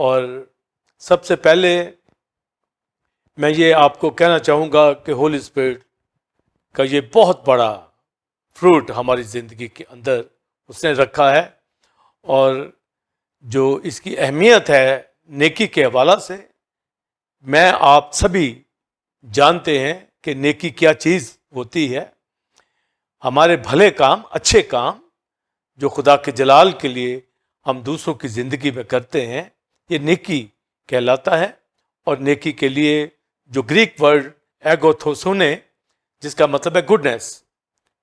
اور سب سے پہلے میں یہ آپ کو کہنا چاہوں گا کہ ہولی اسپرٹ کا یہ بہت بڑا فروٹ ہماری زندگی کے اندر اس نے رکھا ہے، اور جو اس کی اہمیت ہے نیکی کے حوالہ سے، میں آپ سبھی جانتے ہیں کہ نیکی کیا چیز ہوتی ہے۔ ہمارے بھلے کام، اچھے کام جو خدا کے جلال کے لیے ہم دوسروں کی زندگی میں کرتے ہیں، یہ نیکی کہلاتا ہے۔ اور نیکی کے لیے جو گریک ورڈ ایگوتھوسونے، جس کا مطلب ہے گڈنس،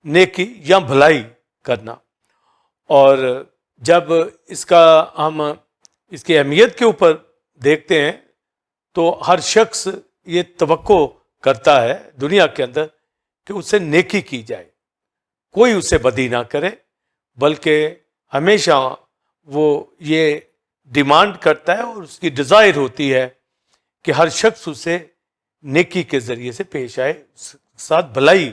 نیکی یا بھلائی کرنا، اور جب ہم اس کی اہمیت کے اوپر دیکھتے ہیں تو ہر شخص یہ توقع کرتا ہے دنیا کے اندر کہ اس سے نیکی کی جائے، کوئی اسے بدی نہ کرے، بلکہ ہمیشہ وہ یہ ڈیمانڈ کرتا ہے اور اس کی ڈیزائر ہوتی ہے کہ ہر شخص اسے نیکی کے ذریعے سے پیش آئے، اس کے ساتھ بھلائی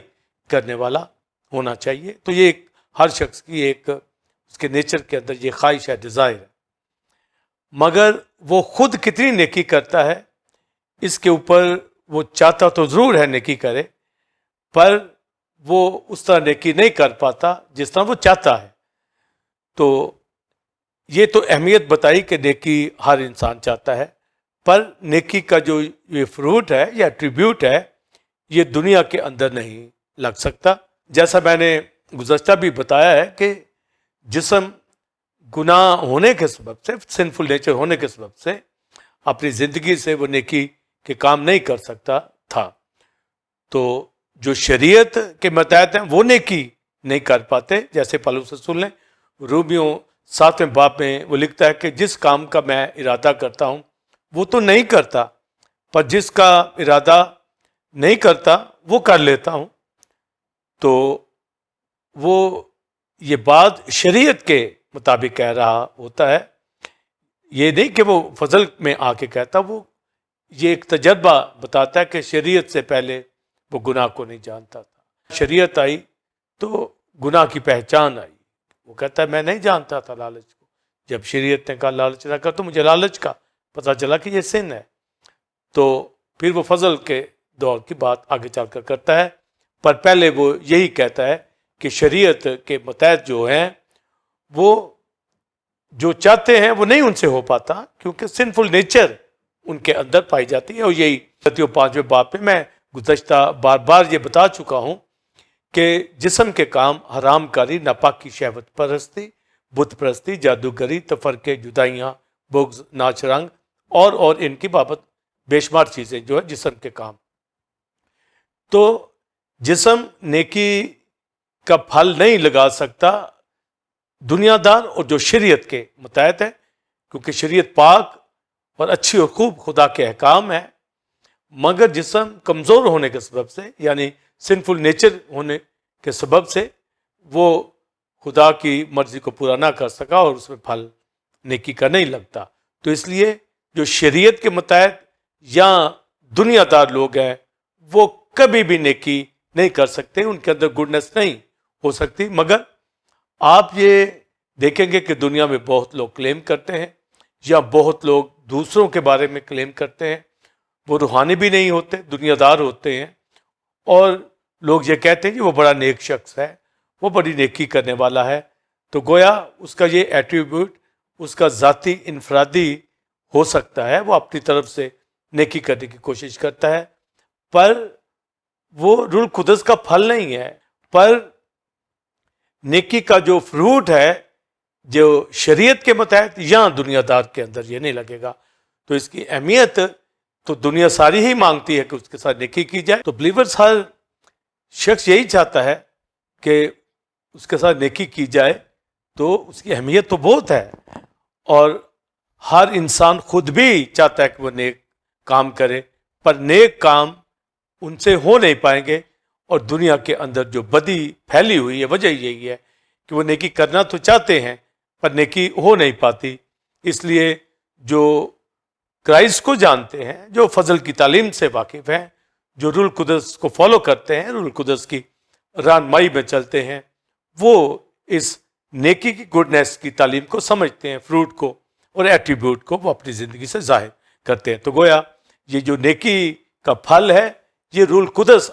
کرنے والا ہونا چاہیے۔ تو یہ ہر شخص کی ایک اس کے نیچر کے اندر یہ خواہش ہے، ڈیزائر ہے۔ مگر وہ خود کتنی نیکی کرتا ہے اس کے اوپر وہ چاہتا تو ضرور ہے نیکی کرے، پر وہ اس طرح نیکی نہیں کر پاتا جس طرح وہ چاہتا ہے۔ تو یہ تو اہمیت بتائی کہ نیکی ہر انسان چاہتا ہے، پر نیکی کا جو یہ فروٹ ہے یا ایٹریبیوٹ ہے، یہ دنیا کے اندر نہیں لگ سکتا۔ جیسا میں نے گزشتہ بھی بتایا ہے کہ جسم گناہ ہونے کے سبب سے، سنفل نیچر ہونے کے سبب سے، اپنی زندگی سے وہ نیکی کے کام نہیں کر سکتا تھا۔ تو جو شریعت کے متحد ہیں وہ نیکی نہیں کر پاتے، جیسے پالوس رسول نے رومیوں 7ویں باب میں وہ لکھتا ہے کہ جس کام کا میں ارادہ کرتا ہوں وہ تو نہیں کرتا، پر جس کا ارادہ نہیں کرتا وہ کر لیتا ہوں۔ تو وہ یہ بات شریعت کے مطابق کہہ رہا ہوتا ہے، یہ نہیں کہ وہ فضل میں آ کے کہتا، وہ یہ ایک تجربہ بتاتا ہے کہ شریعت سے پہلے وہ گناہ کو نہیں جانتا تھا، شریعت آئی تو گناہ کی پہچان آئی۔ وہ کہتا ہے میں نہیں جانتا تھا لالچ کو، جب شریعت نے کہا لالچ نہ کر تو مجھے لالچ کا پتہ چلا کہ یہ سن ہے۔ تو پھر وہ فضل کے دور کی بات آگے چل کر کرتا ہے، پر پہلے وہ یہی کہتا ہے کہ شریعت کے متحد جو ہیں وہ جو چاہتے ہیں وہ نہیں ان سے ہو پاتا، کیونکہ سنفل نیچر ان کے اندر پائی جاتی ہے۔ اور یہی 5ویں باب میں میں گزشتہ بار بار یہ بتا چکا ہوں کہ جسم کے کام حرام کاری، ناپاکی، شہوت پرستی، بت پرستی، جادوگری، تفرقے، جدائیاں، بغض، ناچ رنگ اور ان کی بابت بے شمار چیزیں جو ہے جسم کے کام۔ تو جسم نیکی کا پھل نہیں لگا سکتا دنیا دار اور جو شریعت کے متحد ہے، کیونکہ شریعت پاک اور اچھی اور خوب خدا کے احکام ہے، مگر جسم کمزور ہونے کے سبب سے، یعنی سنفل نیچر ہونے کے سبب سے، وہ خدا کی مرضی کو پورا نہ کر سکا اور اس میں پھل نیکی کا نہیں لگتا۔ تو اس لیے جو شریعت کے متحد یا دنیا دار لوگ ہیں وہ کبھی بھی نیکی نہیں کر سکتے، ان کے اندر گڈنس نہیں ہو سکتی۔ مگر آپ یہ دیکھیں گے کہ دنیا میں بہت لوگ کلیم کرتے ہیں، یا بہت لوگ دوسروں کے بارے میں کلیم کرتے ہیں، وہ روحانی بھی نہیں ہوتے، دنیا دار ہوتے ہیں، اور لوگ یہ کہتے ہیں کہ وہ بڑا نیک شخص ہے، وہ بڑی نیکی کرنے والا ہے۔ تو گویا اس کا یہ ایٹریبیوٹ اس کا ذاتی انفرادی ہو سکتا ہے، وہ اپنی طرف سے نیکی کرنے کی کوشش کرتا ہے، پر وہ روح القدس کا پھل نہیں ہے۔ پر نیکی کا جو فروٹ ہے جو شریعت کے متحد یا دنیا دار کے اندر یہ نہیں لگے گا۔ تو اس کی اہمیت تو دنیا ساری ہی مانگتی ہے کہ اس کے ساتھ نیکی کی جائے۔ تو بلیورز ہر شخص یہی چاہتا ہے کہ اس کے ساتھ نیکی کی جائے، تو اس کی اہمیت تو بہت ہے، اور ہر انسان خود بھی چاہتا ہے کہ وہ نیک کام کرے، پر نیک کام ان سے ہو نہیں پائیں گے۔ اور دنیا کے اندر جو بدی پھیلی ہوئی ہے وجہ یہی ہے کہ وہ نیکی کرنا تو چاہتے ہیں پر نیکی ہو نہیں پاتی۔ اس لیے جو کرائسٹ کو جانتے ہیں، جو فضل کی تعلیم سے واقف ہیں، جو روح القدس کو فالو کرتے ہیں، روح القدس کی رہنمائی میں چلتے ہیں، وہ اس نیکی کی گڈنس کی تعلیم کو سمجھتے ہیں، فروٹ کو اور ایٹریبیوٹ کو وہ اپنی زندگی سے ظاہر کرتے ہیں. تو گویا یہ جو نیکی کا پھل ہے یہ روح القدس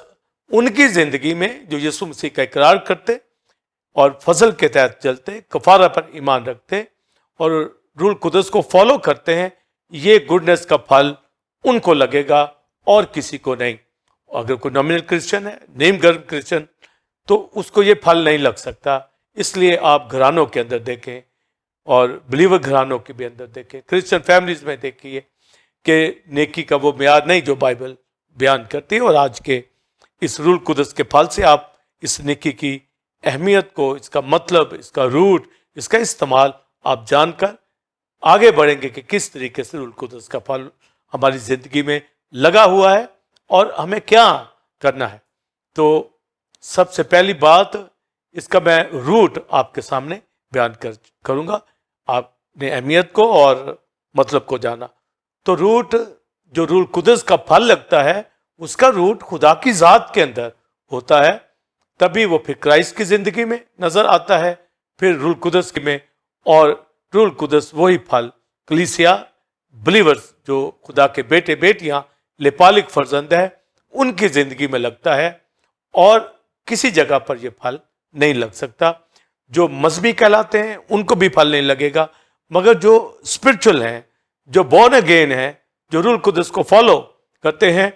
ان کی زندگی میں جو یسوع مسیح کا اقرار کرتے اور فضل کے تحت چلتے, کفارہ پر ایمان رکھتے اور روح القدس کو فالو کرتے ہیں, یہ گڈنس کا پھل ان کو لگے گا اور کسی کو نہیں. اگر کوئی نامنل کرسچن ہے, نیم گرم کرسچن, تو اس کو یہ پھل نہیں لگ سکتا. اس لیے آپ گھرانوں کے اندر دیکھیں اور بلیور گھرانوں کے بھی اندر دیکھیں, کرسچن فیملیز میں دیکھیے کہ نیکی کا وہ معیار نہیں جو بائبل بیان کرتی ہے. اور آج کے اس روح القدس کے پھل سے آپ اس نیکی کی اہمیت کو, اس کا مطلب, اس کا روٹ, اس کا استعمال آپ جان کر آگے بڑھیں گے کہ کس طریقے سے روح القدس کا پھل ہماری زندگی میں لگا ہوا ہے اور ہمیں کیا کرنا ہے. تو سب سے پہلی بات اس کا میں روٹ آپ کے سامنے بیان کروں گا. آپ نے اہمیت کو اور مطلب کو جانا. تو روٹ جو روح القدس کا پھل لگتا ہے اس کا روٹ خدا کی ذات کے اندر ہوتا ہے, تبھی وہ پھر کرائسٹ کی زندگی میں نظر آتا ہے, پھر روح القدس میں, اور روح القدس وہی پھل کلیسیا بلیورز جو خدا کے بیٹے بیٹیاں لیپالک فرزند ہے ان کی زندگی میں لگتا ہے, اور کسی جگہ پر یہ پھل نہیں لگ سکتا. جو مذہبی کہلاتے ہیں ان کو بھی پھل نہیں لگے گا, مگر جو اسپرچل ہیں, جو بورن اگین ہیں, جو روح القدس کو فالو کرتے ہیں,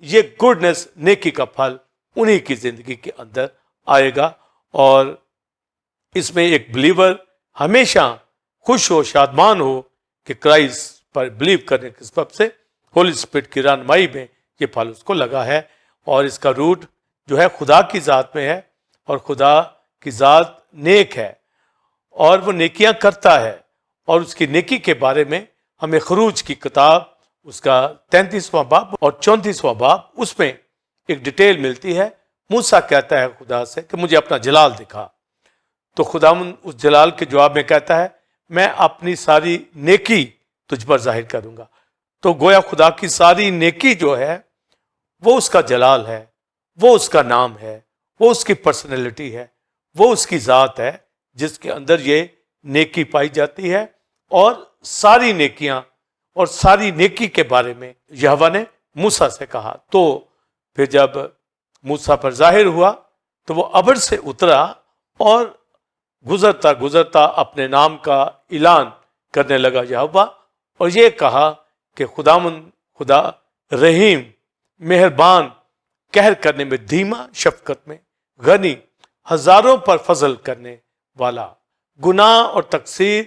یہ گڈنس نیکی کا پھل انہی کی زندگی کے اندر آئے گا. اور اس میں ایک بلیور ہمیشہ خوش ہو, شادمان ہو کہ کرائسٹ پر بلیو کرنے کے سبب سے ہولی اسپرٹ کی رہنمائی میں یہ پھل اس کو لگا ہے. اور اس کا روٹ جو ہے خدا کی ذات میں ہے, اور خدا کی ذات نیک ہے اور وہ نیکیاں کرتا ہے. اور اس کی نیکی کے بارے میں ہمیں خروج کی کتاب اس کا 33واں باب اور 34واں باب, اس میں ایک ڈیٹیل ملتی ہے. موسیٰ کہتا ہے خدا سے کہ مجھے اپنا جلال دکھا, تو خدا اس جلال کے جواب میں کہتا ہے میں اپنی ساری نیکی تجھ پر ظاہر کروں گا. تو گویا خدا کی ساری نیکی جو ہے وہ اس کا جلال ہے, وہ اس کا نام ہے, وہ اس کی پرسنالٹی ہے, وہ اس کی ذات ہے جس کے اندر یہ نیکی پائی جاتی ہے. اور ساری نیکیاں اور ساری نیکی کے بارے میں یہوہ نے موسیٰ سے کہا. تو پھر جب موسیٰ پر ظاہر ہوا تو وہ ابر سے اترا اور گزرتا گزرتا اپنے نام کا اعلان کرنے لگا یہوہ, اور یہ کہا کہ خدا رحیم, مہربان, قہر کرنے میں دھیما, شفقت میں غنی, ہزاروں پر فضل کرنے والا, گناہ اور تقصیر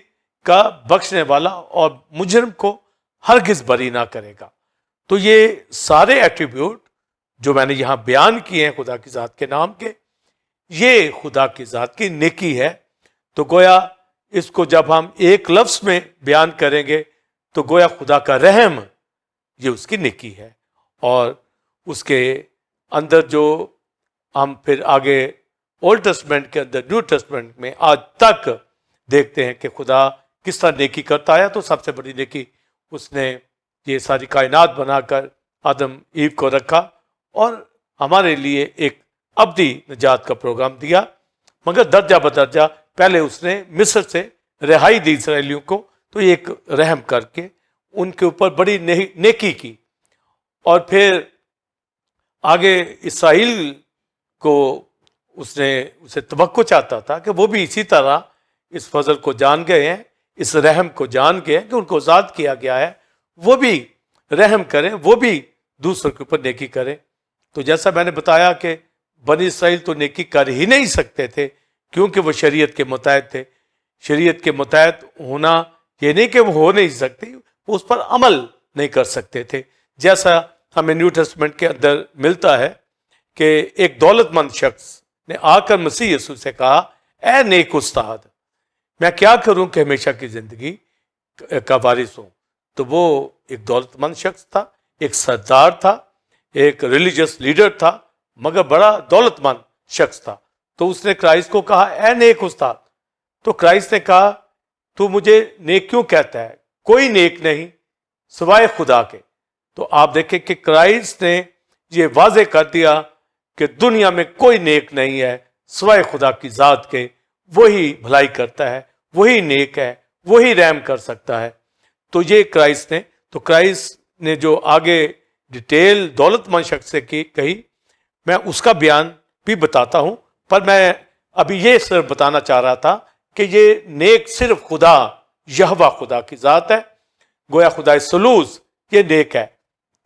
کا بخشنے والا, اور مجرم کو ہرگز بری نہ کرے گا. تو یہ سارے ایٹریبیوٹ جو میں نے یہاں بیان کیے ہیں خدا کی ذات کے نام کے, یہ خدا کی ذات کی نیکی ہے. تو گویا اس کو جب ہم ایک لفظ میں بیان کریں گے تو گویا خدا کا رحم یہ اس کی نیکی ہے. اور اس کے اندر جو ہم پھر آگے اولڈ ٹیسٹمنٹ کے اندر, نیو ٹیسٹمنٹ میں آج تک دیکھتے ہیں کہ خدا کس طرح نیکی کرتا ہے. تو سب سے بڑی نیکی اس نے یہ ساری کائنات بنا کر آدم ایو کو رکھا اور ہمارے لیے ایک ابدی نجات کا پروگرام دیا. مگر درجہ بدرجہ پہلے اس نے مصر سے رہائی دی اسرائیلیوں کو, تو ایک رحم کر کے ان کے اوپر بڑی نیکی کی. اور پھر آگے اسرائیل کو اس نے اسے توقع چاہتا تھا کہ وہ بھی اسی طرح اس فضل کو جان گئے ہیں, اس رحم کو جان گئے ہیں کہ ان کو آزاد کیا گیا ہے, وہ بھی رحم کریں, وہ بھی دوسروں کے اوپر نیکی کریں. تو جیسا میں نے بتایا کہ بنی اسرائیل تو نیکی کر ہی نہیں سکتے تھے کیونکہ وہ شریعت کے متحد تھے. شریعت کے متحد ہونا یہ نہیں کہ وہ ہو نہیں سکتے, وہ اس پر عمل نہیں کر سکتے تھے. جیسا ہمیں نیو ٹیسٹمنٹ کے اندر ملتا ہے کہ ایک دولت مند شخص نے آ کر مسیح یسوع سے کہا, اے نیک استاد, میں کیا کروں کہ ہمیشہ کی زندگی کا وارث ہوں. تو وہ ایک دولت مند شخص تھا, ایک سردار تھا, ایک ریلیجس لیڈر تھا, مگر بڑا دولت مند شخص تھا. تو اس نے کرائسٹ کو کہا, اے نیک استاد. تو کرائسٹ نے کہا, تو مجھے نیک کیوں کہتا ہے؟ کوئی نیک نہیں سوائے خدا کے. تو آپ دیکھیں کہ کرائسٹ نے یہ واضح کر دیا کہ دنیا میں کوئی نیک نہیں ہے سوائے خدا کی ذات کے. وہی بھلائی کرتا ہے, وہی نیک ہے, وہی رحم کر سکتا ہے. تو یہ کرائسٹ نے، تو کرائسٹ نے جو آگے ڈیٹیل دولت مند شخص سے کہی، میں اس کا بیان بھی بتاتا ہوں، پر میں ابھی یہ صرف بتانا چاہ رہا تھا کہ یہ نیک صرف خدا یہوہ خدا کی ذات ہے، گویا خدا سلوس یہ نیک ہے۔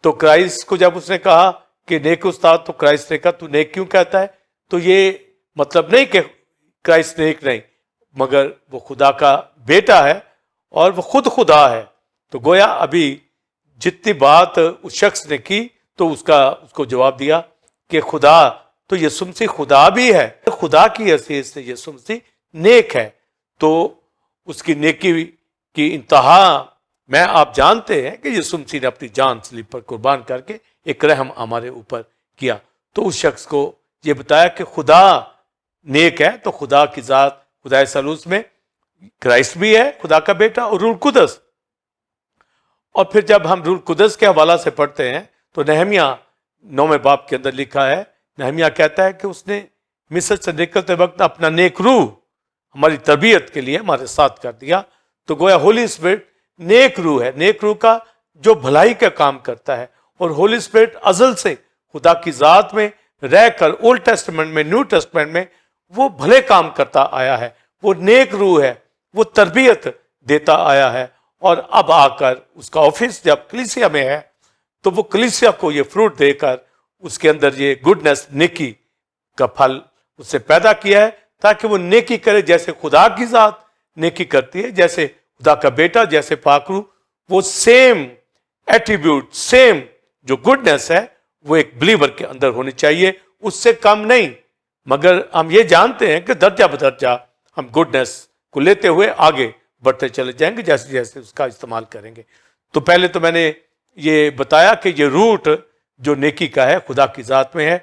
تو کرائسٹ کو جب اس نے کہا کہ نیک استاد، تو کرائسٹ نے کہا تو نیک کیوں کہتا ہے؟ تو یہ مطلب نہیں کہ کرائسٹ نیک نہیں، مگر وہ خدا کا بیٹا ہے اور وہ خود خدا ہے۔ تو گویا ابھی جتنی بات اس شخص نے کی تو اس کو جواب دیا کہ خدا تو یسوع مسیح خدا بھی ہے، خدا کی حیثیت سے یسوع مسیح نیک ہے۔ تو اس کی نیکی کی انتہا میں آپ جانتے ہیں کہ یسوع مسیح نے اپنی جان صلیب پر قربان کر کے ایک رحم ہمارے اوپر کیا۔ تو اس شخص کو یہ بتایا کہ خدا نیک ہے، تو خدا کی ذات خدا ثالوث میں کرائسٹ بھی ہے خدا کا بیٹا اور روح القدس۔ اور پھر جب ہم روح القدس کے حوالہ سے پڑھتے ہیں تو نہمیہ 9 باب کے اندر لکھا ہے، نہمیہ کہتا ہے کہ اس نے مصر سے نکلتے وقت اپنا نیک روح ہماری تربیت کے لیے ہمارے ساتھ کر دیا۔ تو گویا ہولی اسپرٹ نیک روح ہے، نیک روح کا جو بھلائی کا کام کرتا ہے، اور ہولی اسپرٹ ازل سے خدا کی ذات میں رہ کر اولڈ ٹیسٹمنٹ میں نیو ٹیسٹمنٹ میں وہ بھلے کام کرتا آیا ہے، وہ نیک روح ہے، وہ تربیت دیتا آیا ہے۔ اور اب آ کر اس کا آفس جب کلیسیا میں ہے تو وہ کلیسیا کو یہ فروٹ دے کر اس کے اندر یہ گڈنس نیکی کا پھل اس سے پیدا کیا ہے، تاکہ وہ نیکی کرے جیسے خدا کی ذات نیکی کرتی ہے، جیسے خدا کا بیٹا، جیسے پاک روح، وہ سیم ایٹریبیوٹ، سیم جو گڈنس ہے وہ ایک بلیور کے اندر ہونی چاہیے، اس سے کم نہیں۔ مگر ہم یہ جانتے ہیں کہ درجہ بدرجہ ہم گڈنس کو لیتے ہوئے آگے بڑھتے چلے جائیں گے جیسے جیسے اس کا استعمال کریں گے۔ تو پہلے تو میں نے یہ بتایا کہ یہ روٹ جو نیکی کا ہے خدا کی ذات میں ہے،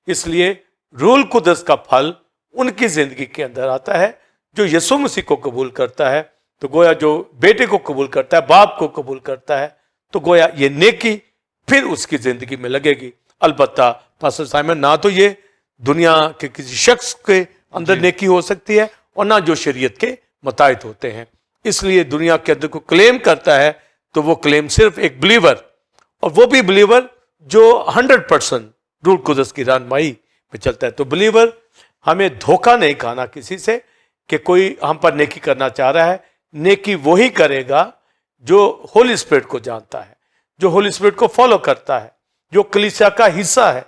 اس لیے روح القدس کا پھل ان کی زندگی کے اندر آتا ہے جو یسوع مسیح کو قبول کرتا ہے۔ تو گویا جو بیٹے کو قبول کرتا ہے، باپ کو قبول کرتا ہے، تو گویا یہ نیکی پھر اس کی زندگی میں لگے گی۔ البتہ پاسٹر سائمن، نہ تو یہ دنیا کے کسی شخص کے اندر نیکی ہو سکتی ہے اور نہ جو شریعت کے متحد ہوتے ہیں۔ اس لیے دنیا کے اندر کو کلیم کرتا ہے تو وہ کلیم صرف ایک بلیور، اور وہ بھی بلیور جو 100% روح القدس کی رہنمائی پہ چلتا ہے۔ تو بلیور ہمیں دھوکہ نہیں کھانا کسی سے کہ کوئی ہم پر نیکی کرنا چاہ رہا ہے۔ نیکی وہی کرے گا جو ہولی اسپرٹ کو جانتا ہے، جو ہولی اسپرٹ کو فالو کرتا ہے، جو کلیسیا کا حصہ ہے،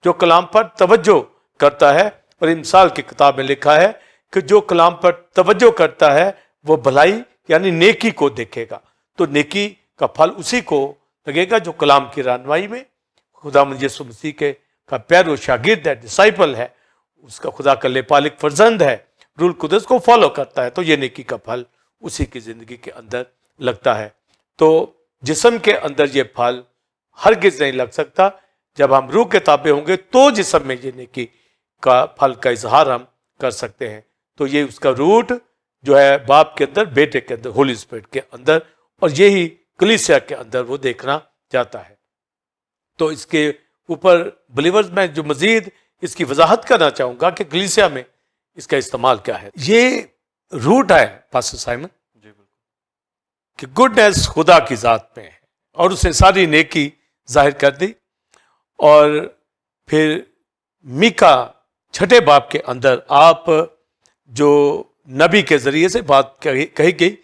جو کلام پر توجہ کرتا ہے۔ اور امثال کی کتاب میں لکھا ہے کہ جو کلام پر توجہ کرتا ہے وہ بھلائی یعنی نیکی کو دیکھے گا۔ تو نیکی کا پھل اسی کو لگے گا جو کلام کی رہنمائی میں خداوند یسوع مسیح کا پیرو شاگرد ہے، ڈسائپل ہے، اس کا خدا کا لیپالک فرزند ہے، روح القدس کو فالو کرتا ہے، تو یہ نیکی کا پھل اسی کی زندگی کے اندر لگتا ہے۔ تو جسم کے اندر یہ پھل ہرگز نہیں لگ سکتا، جب ہم روح کے تابع ہوں گے تو جسم میں یہ نیکی کا پھل کا اظہار ہم کر سکتے ہیں۔ تو یہ اس کا روٹ جو ہے باپ کے اندر، بیٹے کے اندر، ہولی اسپرٹ کے اندر، اور یہی کلیسیا کے اندر وہ دیکھنا چاہتا ہے۔ تو اس کے اوپر بلیورز میں جو مزید اس کی وضاحت کرنا چاہوں گا کہ کلیسیا میں اس کا استعمال کیا ہے۔ یہ روٹ ہے پاسٹر سائمن کہ گڈنس خدا کی ذات میں ہے، اور اسے ساری نیکی ظاہر کر دی۔ اور پھر میکا 6 باب کے اندر آپ جو نبی کے ذریعے سے بات کہی گئی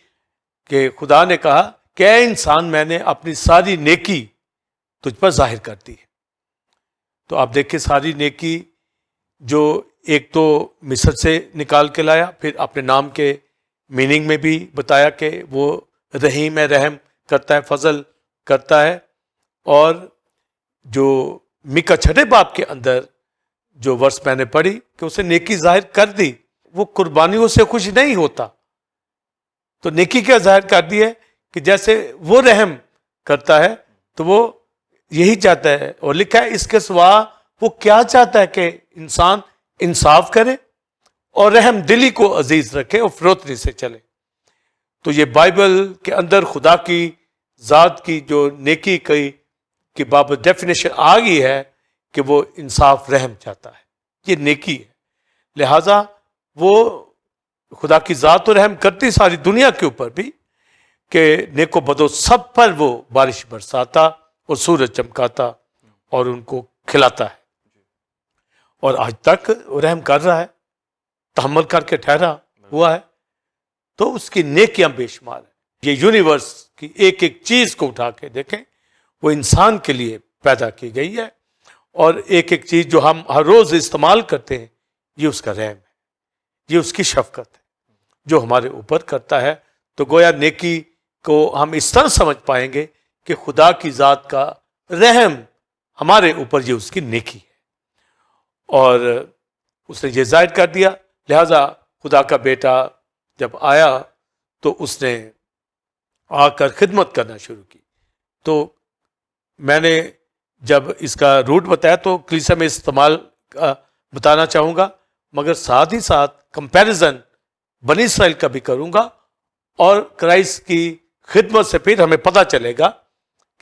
کہ خدا نے کہا کہ اے انسان، میں نے اپنی ساری نیکی تجھ پر ظاہر کر دی ہے۔ تو آپ دیکھیں ساری نیکی جو ایک تو مصر سے نکال کے لایا، پھر اپنے نام کے میننگ میں بھی بتایا کہ وہ رحیم ہے، رحم کرتا ہے، فضل کرتا ہے۔ اور جو میکا 6 باب کے اندر جو ورس میں نے پڑھی کہ اسے نیکی ظاہر کر دی، وہ قربانیوں سے خوش نہیں ہوتا، تو نیکی کیا ظاہر کر دی ہے کہ جیسے وہ رحم کرتا ہے تو وہ یہی چاہتا ہے، اور لکھا ہے اس کے سوا وہ کیا چاہتا ہے کہ انسان انصاف کرے اور رحم دلی کو عزیز رکھے اور فروتنی سے چلے۔ تو یہ بائبل کے اندر خدا کی ذات کی جو نیکی کی بابت ڈیفینیشن آ گئی ہے کہ وہ انصاف رحم چاہتا ہے، یہ نیکی ہے۔ لہٰذا وہ خدا کی ذات و رحم کرتی ساری دنیا کے اوپر بھی، کہ نیک و بدو سب پر وہ بارش برساتا اور سورج چمکاتا اور ان کو کھلاتا ہے، اور آج تک رحم کر رہا ہے، تحمل کر کے ٹھہرا ہوا ہے، تو اس کی نیکیاں بے شمار ہیں۔ یہ یونیورس کی ایک ایک چیز کو اٹھا کے دیکھیں، وہ انسان کے لیے پیدا کی گئی ہے، اور ایک ایک چیز جو ہم ہر روز استعمال کرتے ہیں یہ اس کا رحم ہے، یہ اس کی شفقت ہے جو ہمارے اوپر کرتا ہے۔ تو گویا نیکی کو ہم اس طرح سمجھ پائیں گے کہ خدا کی ذات کا رحم ہمارے اوپر، یہ اس کی نیکی ہے، اور اس نے یہ ظاہر کر دیا۔ لہذا خدا کا بیٹا جب آیا تو اس نے آ کر خدمت کرنا شروع کی۔ تو میں نے جب اس کا روٹ بتایا تو کلیسا میں استعمال بتانا چاہوں گا، مگر ساتھ ہی ساتھ کمپیریزن بنی اسرائیل کا بھی کروں گا، اور کرائسٹ کی خدمت سے پھر ہمیں پتہ چلے گا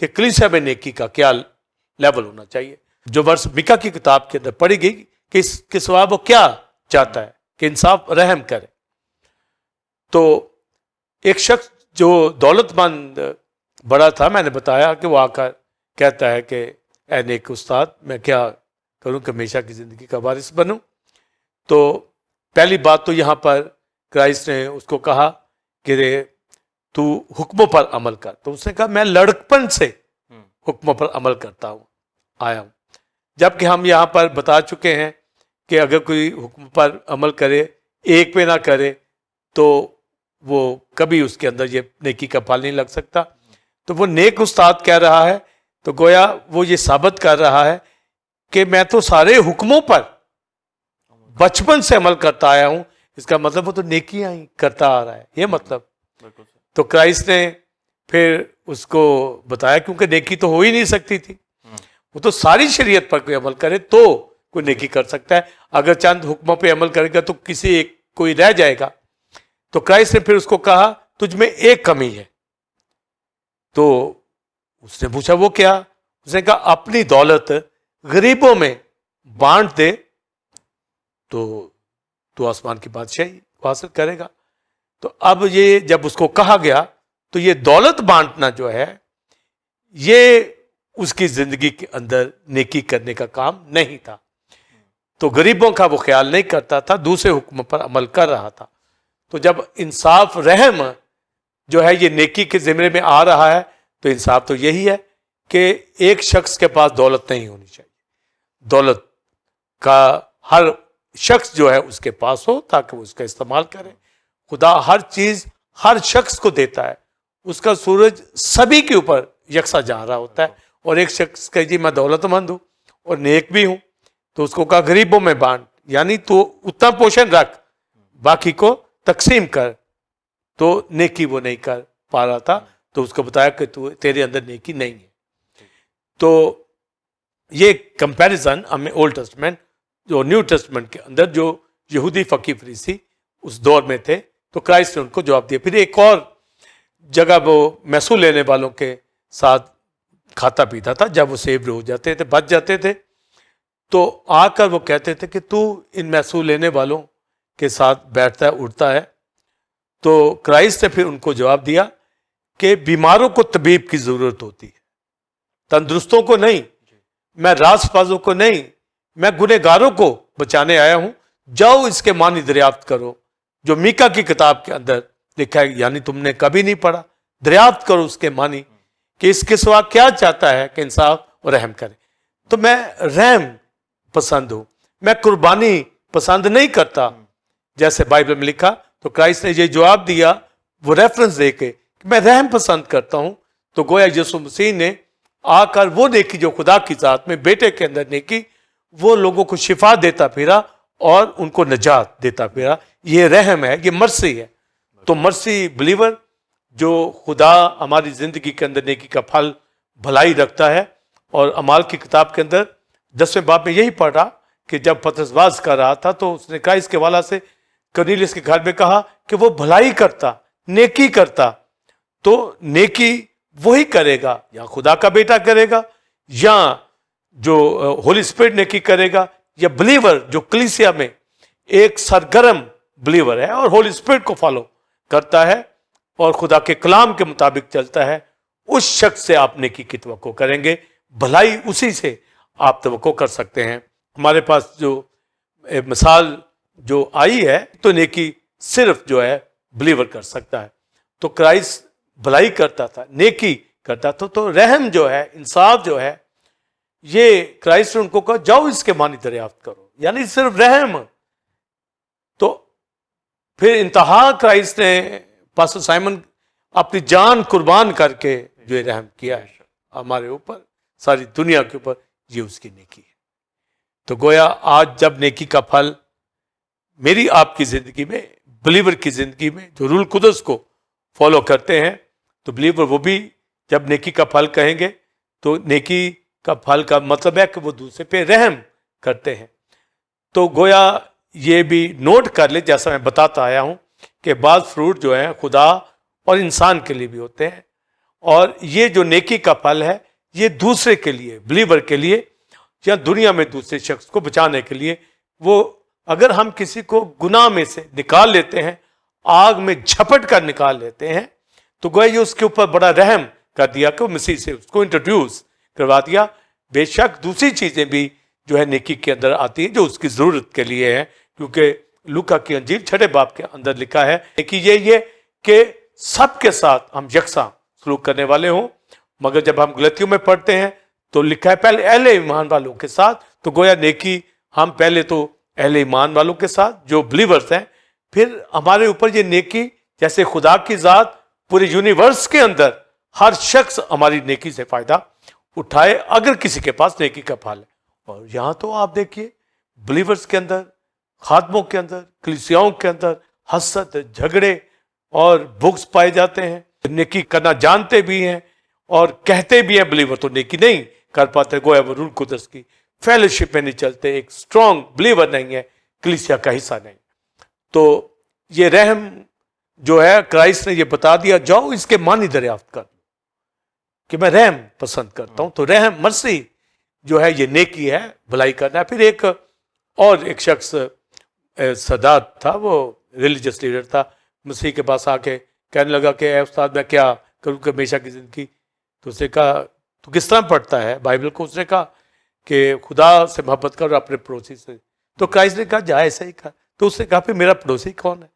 کہ کلیسا میں نیکی کا کیا لیول ہونا چاہیے۔ جو ورس میکا کی کتاب کے اندر پڑھی گئی کہ اس کے سوا وہ کیا چاہتا ہے کہ انصاف رحم کرے۔ تو ایک شخص جو دولت مند بڑا تھا، میں نے بتایا کہ وہ آ کر کہتا ہے کہ اے نیک استاد، میں کیا کروں کہ ہمیشہ کی زندگی کا وارث بنوں۔ تو پہلی بات تو یہاں پر کرائسٹ نے اس کو کہا کہ تو حکموں پر عمل کر۔ تو اس نے کہا میں لڑکپن سے حکموں پر عمل کرتا ہوں آیا ہوں، جبکہ ہم یہاں پر بتا چکے ہیں کہ اگر کوئی حکم پر عمل کرے، ایک پہ نہ کرے، تو وہ کبھی اس کے اندر یہ نیکی کا پھل نہیں لگ سکتا۔ تو وہ نیک استاد کہہ رہا ہے، تو گویا وہ یہ ثابت کر رہا ہے کہ میں تو سارے حکموں پر بچپن سے عمل کرتا آیا ہوں، اس کا مطلب وہ تو نیکیاں ہی کرتا آ رہا ہے، یہ مطلب۔ تو کرائسٹ نے پھر اس کو بتایا، کیونکہ نیکی تو ہو ہی نہیں سکتی تھی، وہ تو ساری شریعت پر کوئی عمل کرے تو کوئی نیکی کر سکتا ہے، اگر چند حکموں پہ عمل کرے گا تو کسی ایک کوئی رہ جائے گا۔ تو کرائسٹ نے پھر اس کو کہا تجھ میں ایک کمی ہے۔ تو اس نے پوچھا وہ کیا؟ اس نے کہا اپنی دولت غریبوں میں بانٹ دے تو آسمان کی بادشاہی حاصل کرے گا۔ تو اب یہ جب اس کو کہا گیا تو یہ دولت بانٹنا جو ہے یہ اس کی زندگی کے اندر نیکی کرنے کا کام نہیں تھا، تو غریبوں کا وہ خیال نہیں کرتا تھا، دوسرے حکم پر عمل کر رہا تھا۔ تو جب انصاف رحم جو ہے یہ نیکی کے زمرے میں آ رہا ہے، تو انصاف تو یہی ہے کہ ایک شخص کے پاس دولت نہیں ہونی چاہیے، دولت کا ہر شخص جو ہے اس کے پاس ہو تاکہ وہ اس کا استعمال کرے۔ خدا ہر چیز ہر شخص کو دیتا ہے، اس کا سورج سبھی کے اوپر یکساں جا رہا ہوتا ہے، اور ایک شخص کہ جی میں دولت مند ہوں اور نیک بھی ہوں، تو اس کو کہا غریبوں میں بانٹ، یعنی تو اتنا پوشن رکھ، باقی کو تقسیم کر۔ تو نیکی وہ نہیں کر پا رہا تھا، تو اس کو بتایا کہ تیرے اندر نیکی نہیں ہے۔ تو یہ کمپیریزن ہمیں اولڈ ٹیسٹمنٹ جو نیو ٹیسٹمنٹ کے اندر جو یہودی فقیہ فریسی اس دور میں تھے، تو کرائسٹ نے ان کو جواب دیا۔ پھر ایک اور جگہ وہ محصول لینے والوں کے ساتھ کھاتا پیتا تھا، جب وہ سیو ہو جاتے تھے، بچ جاتے تھے، تو آ کر وہ کہتے تھے کہ تو ان محصول لینے والوں کے ساتھ بیٹھتا ہے، اٹھتا ہے۔ تو کرائسٹ نے پھر ان کو جواب دیا کہ بیماروں کو طبیب کی ضرورت ہوتی ہے، تندرستوں کو نہیں، میں راست بازوں کو نہیں، میں گنہگاروں کو بچانے آیا ہوں۔ جاؤ اس کے معنی دریافت کرو جو میکا کی کتاب کے اندر لکھا ہے، یعنی تم نے کبھی نہیں پڑھا، دریافت کرو اس کے معنی کہ اس کے سوا کیا چاہتا ہے کہ انصاف اور رحم کرے۔ تو میں رحم پسند ہوں، میں قربانی پسند نہیں کرتا جیسے بائبل میں لکھا۔ تو کرائسٹ نے یہ جواب دیا وہ ریفرنس دے کے کہ میں رحم پسند کرتا ہوں، تو گویا یسوع مسیح نے آ کر وہ نیکی جو خدا کی ذات میں بیٹے کے اندر نیکی، وہ لوگوں کو شفا دیتا پھرا اور ان کو نجات دیتا پھرا۔ یہ رحم ہے، یہ مرسی ہے۔ تو مرسی بلیور جو خدا ہماری زندگی کے اندر نیکی کا پھل بھلائی رکھتا ہے، اور اعمال کی کتاب کے اندر 10ویں باب میں یہی پڑھا کہ جب پطرس واز کر رہا تھا تو اس نے کہا اس کے والا سے کرنیلیس کے گھر میں کہا کہ وہ بھلائی کرتا، نیکی کرتا۔ تو نیکی وہی کرے گا، یا خدا کا بیٹا کرے گا، یا جو ہولی اسپرٹ نیکی کرے گا، یا بلیور جو کلیسیا میں ایک سرگرم بلیور ہے اور ہولی اسپرٹ کو فالو کرتا ہے، اور خدا کے کلام کے مطابق چلتا ہے اس شخص سے آپ نیکی کی توقع کریں گے, بھلائی اسی سے آپ توقع کر سکتے ہیں. ہمارے پاس جو مثال جو آئی ہے تو نیکی صرف جو ہے بلیور کر سکتا ہے. تو کرائسٹ بھلائی کرتا تھا, نیکی کرتا تھا, تو رحم جو ہے, انصاف جو ہے, یہ کرائسٹ نے ان کو کہا جاؤ اس کے معنی دریافت کرو, یعنی صرف رحم. تو پھر انتہا کرائسٹ نے پاسٹر سائمن اپنی جان قربان کر کے جو رحم کیا ہے ہمارے اوپر, ساری دنیا کے اوپر, یہ اس کی نیکی ہے. تو گویا آج جب نیکی کا پھل میری آپ کی زندگی میں, بلیور کی زندگی میں جو روح القدس کو فالو کرتے ہیں, تو بلیور وہ بھی جب نیکی کا پھل کہیں گے تو نیکی کا پھل کا مطلب ہے کہ وہ دوسرے پہ رحم کرتے ہیں. تو گویا یہ بھی نوٹ کر لے, جیسا میں بتاتا آیا ہوں کہ بعض فروٹ جو ہیں خدا اور انسان کے لیے بھی ہوتے ہیں, اور یہ جو نیکی کا پھل ہے یہ دوسرے کے لیے, بلیور کے لیے, یا دنیا میں دوسرے شخص کو بچانے کے لیے. وہ اگر ہم کسی کو گناہ میں سے نکال لیتے ہیں, آگ میں جھپٹ کر نکال لیتے ہیں, تو گویا یہ اس کے اوپر بڑا رحم کر دیا کہ وہ مسیح سے اس کو انٹروڈیوس کروا دیا. بے شک دوسری چیزیں بھی جو ہے نیکی کے اندر آتی ہیں جو اس کی ضرورت کے لیے ہے, کیونکہ لوکا کی انجیل 6 باب کے اندر لکھا ہے کہ یہ کہ سب کے ساتھ ہم یکساں سلوک کرنے والے ہوں. مگر جب ہم غلطیوں میں پڑھتے ہیں تو لکھا ہے پہلے اہل ایمان والوں کے ساتھ. تو گویا نیکی ہم پہلے تو اہل ایمان والوں کے ساتھ جو بلیورز ہیں, پھر ہمارے اوپر یہ نیکی جیسے خدا کی ذات پورے یونیورس کے اندر ہر شخص ہماری نیکی سے فائدہ اٹھائے اگر کسی کے پاس نیکی کا پھل ہے. اور یہاں تو آپ دیکھیے بلیورز کے اندر, خادموں کے اندر, کلیسیاؤں کے اندر حسد, جھگڑے اور بغض پائے جاتے ہیں. نیکی کرنا جانتے بھی ہیں اور کہتے بھی ہیں بلیور, تو نیکی نہیں کر پاتے. گویا وہ روح القدس کی فیلوشپ میں نہیں چلتے, ایک اسٹرانگ بلیور نہیں ہے, کلیسیا کا حصہ نہیں. تو یہ رحم جو ہے کرائسٹ نے یہ بتا دیا, جاؤ اس کے معنی دریافت کر کہ میں رحم پسند کرتا ہوں. تو رحم, مرسی جو ہے یہ نیکی ہے, بھلائی کرنا ہے. پھر ایک شخص سادات تھا, وہ ریلیجس لیڈر تھا, مسیح کے پاس آ کے کہنے لگا کہ اے استاد میں کیا کروں کہ ہمیشہ کی زندگی. تو اس نے کہا تو کس طرح پڑھتا ہے بائبل کو؟ اس نے کہا کہ خدا سے محبت کر اور اپنے پڑوسی سے. تو کرائسٹ نے کہا جا ایسا ہی کر. تو اس نے کہا پھر میرا پڑوسی کون ہے؟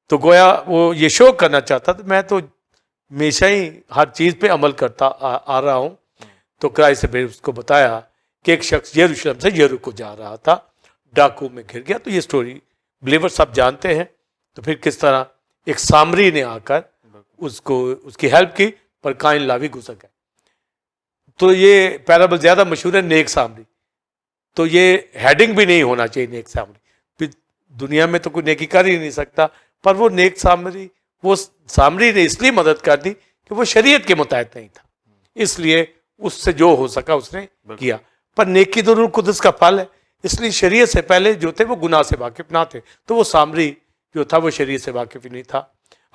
تو گویا وہ یہ شو کرنا چاہتا تھا میں تو ہمیشہ ہی ہر چیز پہ عمل کرتا آ رہا ہوں. تو کرائسٹ نے اس کو بتایا کہ ایک شخص یروشلم سے یریکو جا رہا تھا, ڈاکو میں گر گیا. تو یہ سٹوری بلیور سب جانتے ہیں. تو پھر کس طرح ایک سامری نے آ کر اس کی ہیلپ کی, پر قائن لاوی گزر گئے. تو یہ پیرابل زیادہ مشہور ہے, نیک سامری. تو یہ ہیڈنگ بھی نہیں ہونا چاہیے نیک سامری. پھر دنیا میں تو کوئی نیکی کر ہی نہیں سکتا, پر وہ نیک سامری, وہ سامری نے اس لیے مدد کر دی کہ وہ شریعت کے متحد نہیں تھا, اس لیے اس سے جو ہو سکا اس نے کیا. پر نیکی تو روح القدس کا پھل ہے, اس لیے شریعت سے پہلے جو تھے وہ گناہ سے واقف نہ تھے. تو وہ سامری جو تھا وہ شریعت سے واقف ہی نہیں تھا.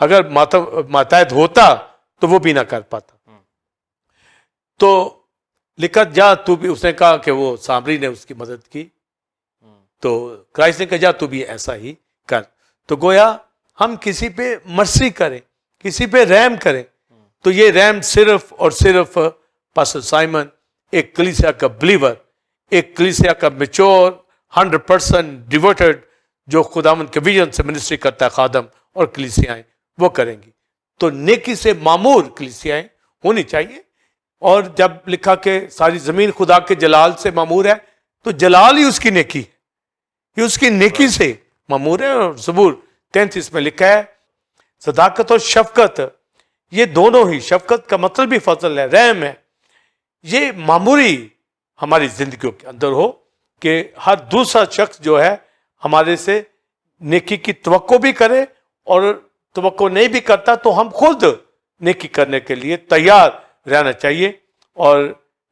اگر ماتحت ہوتا تو وہ بھی نہ کر پاتا. تو لکھا جا تو بھی, اس نے کہا کہ وہ سامری نے اس کی مدد کی. تو کرائسٹ نے کہا جا تو بھی ایسا ہی کر. تو گویا ہم کسی پہ مرسی کریں, کسی پہ رحم کریں, تو یہ رحم صرف اور صرف پاسٹر سائمن ایک کلیسیا کا بلیور, ایک کلیسیا کا میچور 100% ڈیوٹڈ جو خداوند کے ویژن سے منسٹری کرتا ہے خادم اور کلیسیائیں, وہ کریں گی. تو نیکی سے معمور کلیسیائیں ہونی چاہیے. اور جب لکھا کہ ساری زمین خدا کے جلال سے معمور ہے, تو جلال ہی اس کی نیکی ہے, یہ اس کی نیکی سے معمور ہے. اور زبور 33 میں لکھا ہے صداقت اور شفقت, یہ دونوں ہی, شفقت کا مطلب بھی فضل ہے, رحم ہے, یہ معمولی ہماری زندگیوں کے اندر ہو کہ ہر دوسرا شخص جو ہے ہمارے سے نیکی کی توقع بھی کرے, اور توقع نہیں بھی کرتا تو ہم خود نیکی کرنے کے لیے تیار رہنا چاہیے. اور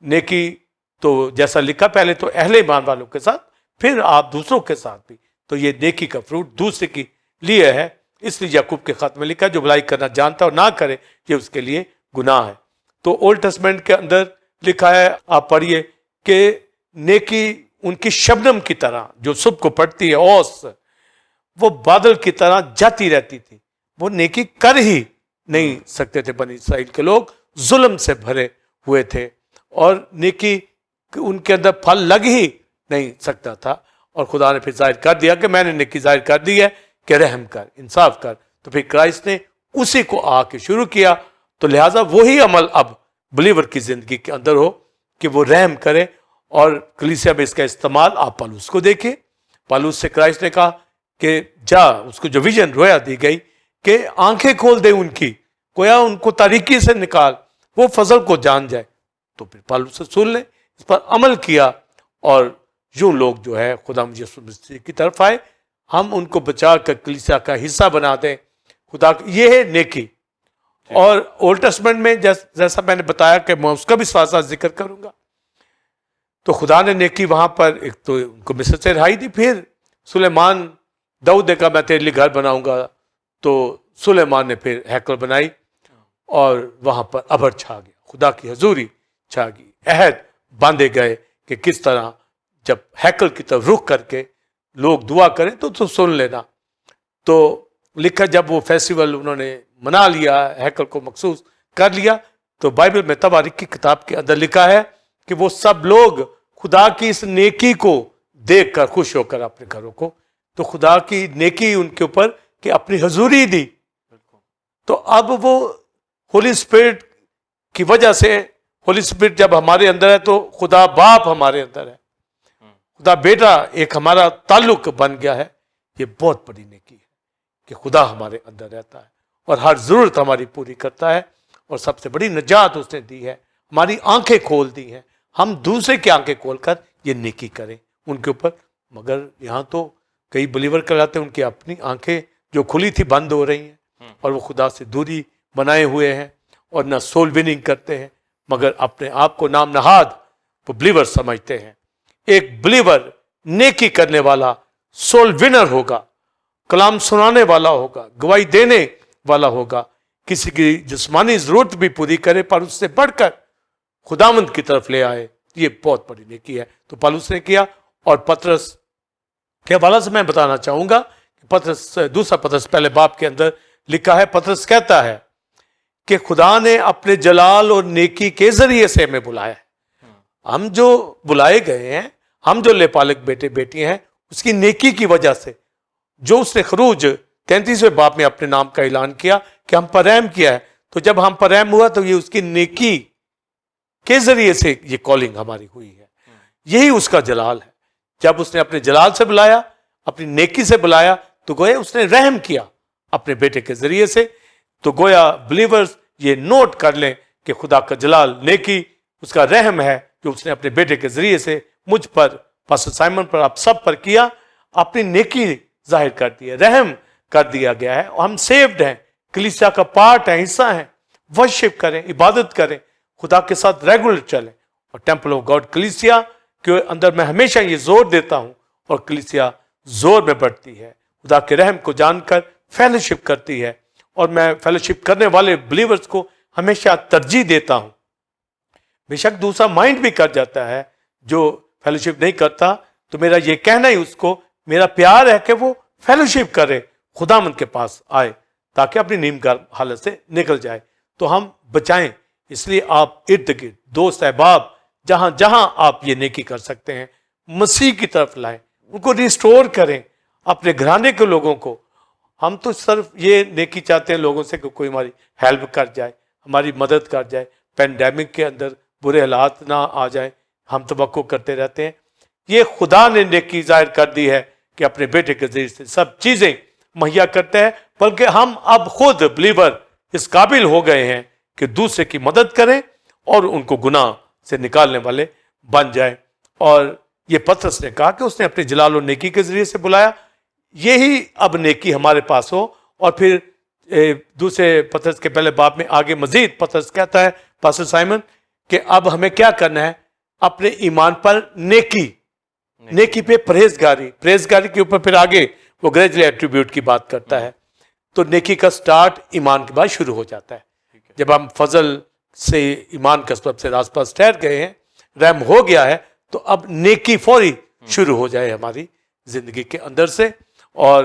نیکی تو جیسا لکھا پہلے تو اہل ایمان والوں کے ساتھ, پھر آپ دوسروں کے ساتھ بھی. تو یہ نیکی کا فروٹ دوسرے کی لیے ہے. اس لیے یعقوب کے خط میں لکھا جو بھلائی کرنا جانتا اور نہ کرے یہ اس کے لیے گناہ ہے. تو اولڈ ٹیسٹمنٹ کے اندر لکھا ہے, آپ پڑھیے کہ نیکی ان کی شبنم کی طرح جو صبح کو پڑتی ہے, اوس, وہ بادل کی طرح جاتی رہتی تھی, وہ نیکی کر ہی نہیں سکتے تھے. بنی اسرائیل کے لوگ ظلم سے بھرے ہوئے تھے اور نیکی ان کے اندر پھل لگ ہی نہیں سکتا تھا. اور خدا نے پھر ظاہر کر دیا کہ میں نے نیکی ظاہر کر دی ہے کہ رحم کر, انصاف کر. تو پھر کرائسٹ نے اسی کو آ کے شروع کیا. تو لہٰذا وہی عمل اب بلیور کی زندگی کے اندر ہو کہ وہ رحم کرے. اور کلیسیا میں اس کا استعمال آپ پالوس کو دیکھیں. پالوس سے کرائسٹ نے کہا کہ جا, اس کو جو ویژن رویا دی گئی کہ آنکھیں کھول دے ان کی, گویا ان کو تاریکی سے نکال, وہ فضل کو جان جائے. تو پھر پالوس رسول نے اس پر عمل کیا اور یوں لوگ جو ہے خدا یسوع مسیح کی طرف آئے. ہم ان کو بچا کر کلیسیا کا حصہ بنا دیں. خدا یہ ہے نیکی. اور اولڈ ٹیسٹمنٹ میں جیسا میں نے بتایا کہ میں اس کا بھی ساتھ ساتھ ذکر کروں گا, تو خدا نے نیکی وہاں پر ایک تو ان کو مصر سے رہائی دی. پھر سلیمان, داؤد نے کہا میں تیرے لیے گھر بناؤں گا, تو سلیمان نے پھر ہیکل بنائی اور وہاں پر ابر چھا گیا, خدا کی حضوری چھا گئی. عہد باندھے گئے کہ کس طرح جب ہیکل کی طرف رخ کر کے لوگ دعا کریں تو سن لینا. تو لکھا جب وہ فیسٹیول انہوں نے منا لیا, ہیکل کو مخصوص کر لیا, تو بائبل میں تواریخ کی کتاب کے اندر لکھا ہے کہ وہ سب لوگ خدا کی اس نیکی کو دیکھ کر خوش ہو کر اپنے گھروں کو, تو خدا کی نیکی ان کے اوپر کہ اپنی حضوری دی. تو اب وہ ہولی اسپرٹ کی وجہ سے, ہولی اسپرٹ جب ہمارے اندر ہے تو خدا باپ ہمارے اندر ہے, خدا بیٹا ایک ہمارا تعلق بن گیا ہے. یہ بہت بڑی نیکی ہے کہ خدا ہمارے اندر رہتا ہے اور ہر ضرورت ہماری پوری کرتا ہے. اور سب سے بڑی نجات اس نے دی ہے, ہماری آنکھیں کھول دی ہیں. ہم دوسرے کی آنکھیں کھول کر یہ نیکی کریں ان کے اوپر. مگر یہاں تو کئی بلیور کراتے ہیں ان کی اپنی آنکھیں جو کھلی تھی بند ہو رہی ہیں اور وہ خدا سے دوری بنائے ہوئے ہیں اور نہ سول وننگ کرتے ہیں مگر اپنے آپ کو نام نہاد وہ بلیور سمجھتے ہیں. ایک بلیور نیکی کرنے والا سول ونر ہوگا, کلام سنانے والا ہوگا, گواہی دینے والا ہوگا, کسی کی جسمانی ضرورت بھی پوری کرے پر اس سے بڑھ کر خداوند کی طرف لے آئے. یہ بہت بڑی نیکی ہے. تو پالوس نے کیا. اور پطرس کے حوالے سے میں بتانا چاہوں گا کہ پطرس, دوسرا پطرس پہلے باب کے اندر لکھا ہے, پطرس کہتا ہے کہ خدا نے اپنے جلال اور نیکی کے ذریعے سے ہمیں بلایا ہے. ہم جو بلائے گئے ہیں, ہم جو لے پالک بیٹے بیٹی ہیں, اس کی نیکی کی وجہ سے جو اس نے خروج 33ویں باب میں اپنے نام کا اعلان کیا کہ ہم پر رحم کیا ہے. تو جب ہم پر رحم ہوا تو یہ اس کی نیکی کے ذریعے سے یہ کالنگ ہماری ہوئی ہے. یہی اس کا جلال ہے. جب اس نے اپنے جلال سے بلایا, اپنی نیکی سے بلایا, تو گویا اس نے رحم کیا اپنے بیٹے کے ذریعے سے. تو گویا بلیورز یہ نوٹ کر لیں کہ خدا کا جلال نیکی اس کا رحم ہے جو اس نے اپنے بیٹے کے ذریعے سے مجھ پر, پاسٹر سائمن پر, آپ سب پر کیا. اپنی نیکی ظاہر کر دی ہے, رحم کر دیا گیا ہے. ہم سیوڈ ہیں, کلیسیا کا پارٹ ہے, حصہ ہیں. ورشپ کریں, عبادت کریں, خدا کے ساتھ ریگولر چلیں. اور ٹیمپل آف گاڈ کلیسیا کے اندر میں ہمیشہ یہ زور دیتا ہوں اور کلیسیا زور میں بڑھتی ہے, خدا کے رحم کو جان کر فیلوشپ کرتی ہے. اور میں فیلوشپ کرنے والے بلیورز کو ہمیشہ ترجیح دیتا ہوں. بے شک دوسرا مائنڈ بھی کر جاتا ہے جو فیلوشپ نہیں کرتا, تو میرا یہ کہنا ہی اس کو میرا پیار ہے کہ وہ فیلوشپ کرے, خداوند کے پاس آئے تاکہ اپنی نیم گار حالت سے نکل جائے. تو ہم بچائیں. اس لیے آپ ارد گرد دوست احباب جہاں جہاں آپ یہ نیکی کر سکتے ہیں مسیح کی طرف لائیں, ان کو ریسٹور کریں, اپنے گھرانے کے لوگوں کو. ہم تو صرف یہ نیکی چاہتے ہیں لوگوں سے کہ کوئی ہماری ہیلپ کر جائے, ہماری مدد کر جائے, پینڈیمک کے اندر برے حالات نہ آ جائیں, ہم توقع کرتے رہتے ہیں. یہ خدا نے نیکی ظاہر کر دی ہے کہ اپنے بیٹے کے ذریعے سے سب چیزیں مہیا کرتے ہیں, بلکہ ہم اب خود بلیور اس قابل ہو گئے ہیں کہ دوسرے کی مدد کریں اور ان کو گناہ سے نکالنے والے بن جائیں. اور یہ پطرس نے کہا کہ اس نے اپنے جلال و نیکی کے ذریعے سے بلایا. یہی اب نیکی ہمارے پاس ہو. اور پھر دوسرے پطرس کے پہلے باب میں آگے مزید پطرس کہتا ہے پاسٹر سائمن کہ اب ہمیں کیا کرنا ہے, اپنے ایمان پر نیکی پہ پرہیزگاری کے اوپر پھر آگے وہ گریجلی ایٹریبیوٹ کی بات کرتا ہے. تو نیکی کا سٹارٹ ایمان کے بعد شروع ہو جاتا ہے. جب ہم فضل سے ایمان کا سبب سے راست پاس ٹھہر گئے ہیں, رحم ہو گیا ہے, تو اب نیکی فوری شروع ہو جائے ہماری زندگی کے اندر سے. اور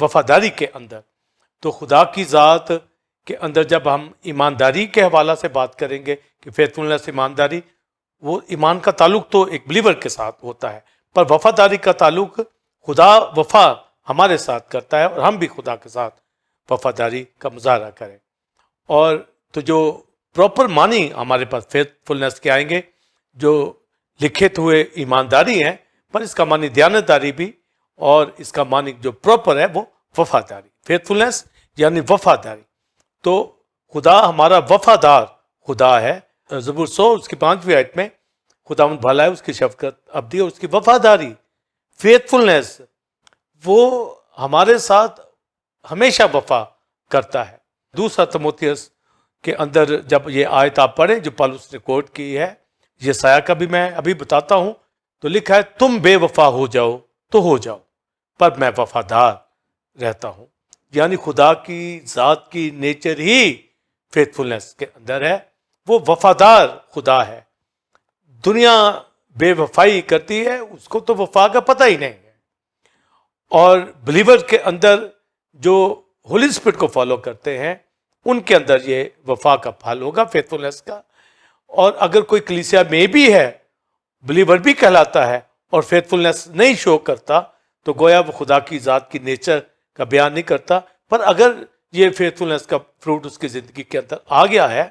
وفاداری کے اندر. تو خدا کی ذات کے اندر جب ہم ایمانداری کے حوالہ سے بات کریں گے کہ فیتھفلنس ایمانداری، وہ ایمان کا تعلق تو ایک بلیور کے ساتھ ہوتا ہے، پر وفاداری کا تعلق خدا وفا ہمارے ساتھ کرتا ہے اور ہم بھی خدا کے ساتھ وفاداری کا مظاہرہ کریں. اور تو جو پراپر معنی ہمارے پاس فیتھفلنس کے آئیں گے جو لکھت ہوئے ایمانداری ہیں، پر اس کا معنی دیانتداری بھی، اور اس کا معنی جو پراپر ہے وہ وفاداری. فیتھفلنس یعنی وفاداری. تو خدا ہمارا وفادار خدا ہے. زبور 100 اس کی 5ویں آیت میں خداوند بھلا ہے، اس کی شفقت ابدی اور اس کی وفاداری فیتھفلنس، وہ ہمارے ساتھ ہمیشہ وفا کرتا ہے. دوسرا تموتھیوس کے اندر جب یہ آیت آپ پڑھیں جو پالوس نے کوٹ کی ہے، یہ سایہ کا بھی میں ابھی بتاتا ہوں، تو لکھا ہے تم بے وفا ہو جاؤ تو ہو جاؤ پر میں وفادار رہتا ہوں. یعنی خدا کی ذات کی نیچر ہی فیتھفلنس کے اندر ہے، وہ وفادار خدا ہے. دنیا بے وفائی کرتی ہے، اس کو تو وفا کا پتہ ہی نہیں ہے. اور بلیور کے اندر جو ہولی اسپرٹ کو فالو کرتے ہیں ان کے اندر یہ وفا کا پھل ہوگا فیتھفلنس کا. اور اگر کوئی کلیسیا میں بھی ہے، بلیور بھی کہلاتا ہے اور فیتھفلنس نہیں شو کرتا، تو گویا وہ خدا کی ذات کی نیچر کا بیان نہیں کرتا. پر اگر یہ فیتھفلنس کا فروٹ اس کی زندگی کے اندر آ گیا ہے،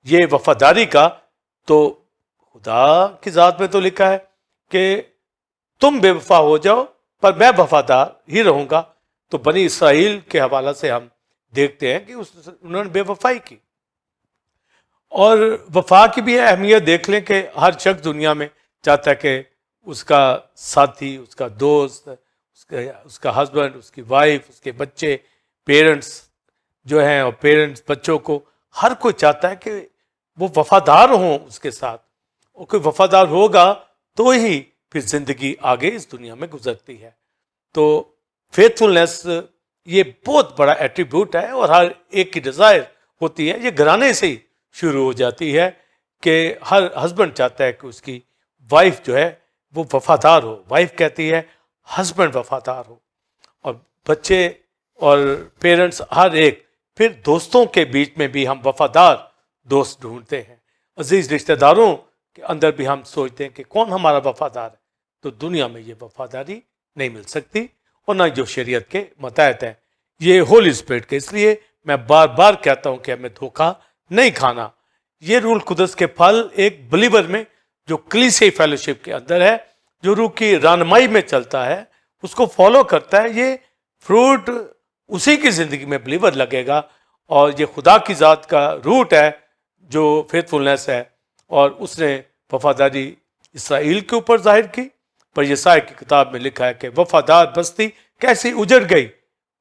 یہ وفاداری کا، تو خدا کی ذات میں تو لکھا ہے کہ تم بے وفا ہو جاؤ پر میں وفادار ہی رہوں گا. تو بنی اسرائیل کے حوالہ سے ہم دیکھتے ہیں کہ انہوں نے بے وفائی کی. اور وفا کی بھی اہمیت دیکھ لیں کہ ہر شخص دنیا میں چاہتا ہے کہ اس کا ساتھی، اس کا دوست، اس کا ہسبینڈ، اس کی وائف، اس کے بچے، پیرنٹس جو ہیں، اور پیرنٹس بچوں کو، ہر کوئی چاہتا ہے کہ وہ وفادار ہوں اس کے ساتھ. اور کوئی وفادار ہوگا تو ہی پھر زندگی آگے اس دنیا میں گزرتی ہے. تو فیتھفلنس یہ بہت بڑا ایٹریبیوٹ ہے، اور ہر ایک کی ڈیزائر ہوتی ہے. یہ گھرانے سے ہی شروع ہو جاتی ہے کہ ہر ہسبینڈ چاہتا ہے کہ اس کی وائف جو ہے وہ وفادار ہو. وائف کہتی ہے ہسبینڈ وفادار ہو. اور بچے اور پیرنٹس ہر ایک. پھر دوستوں کے بیچ میں بھی ہم وفادار دوست ڈھونڈتے ہیں. عزیز رشتہ داروں کے اندر بھی ہم سوچتے ہیں کہ کون ہمارا وفادار ہے. تو دنیا میں یہ وفاداری نہیں مل سکتی، اور نہ جو شریعت کے متحد ہیں. یہ ہولی اسپرٹ کے، اس لیے میں بار بار کہتا ہوں کہ ہمیں دھوکہ نہیں کھانا. یہ روح القدس کے پھل ایک بلیور میں جو کلیسیائی فیلوشپ کے اندر ہے، جو روح کی رہنمائی میں چلتا ہے، اس کو فالو کرتا ہے، یہ فروٹ اسی کی زندگی میں بلیور لگے گا. اور یہ خدا کی ذات کا روٹ ہے جو فیتھفلنس ہے، اور اس نے وفاداری اسرائیل کے اوپر ظاہر کی. پر یسایا کی کتاب میں لکھا ہے کہ وفادار بستی کیسی اجڑ گئی.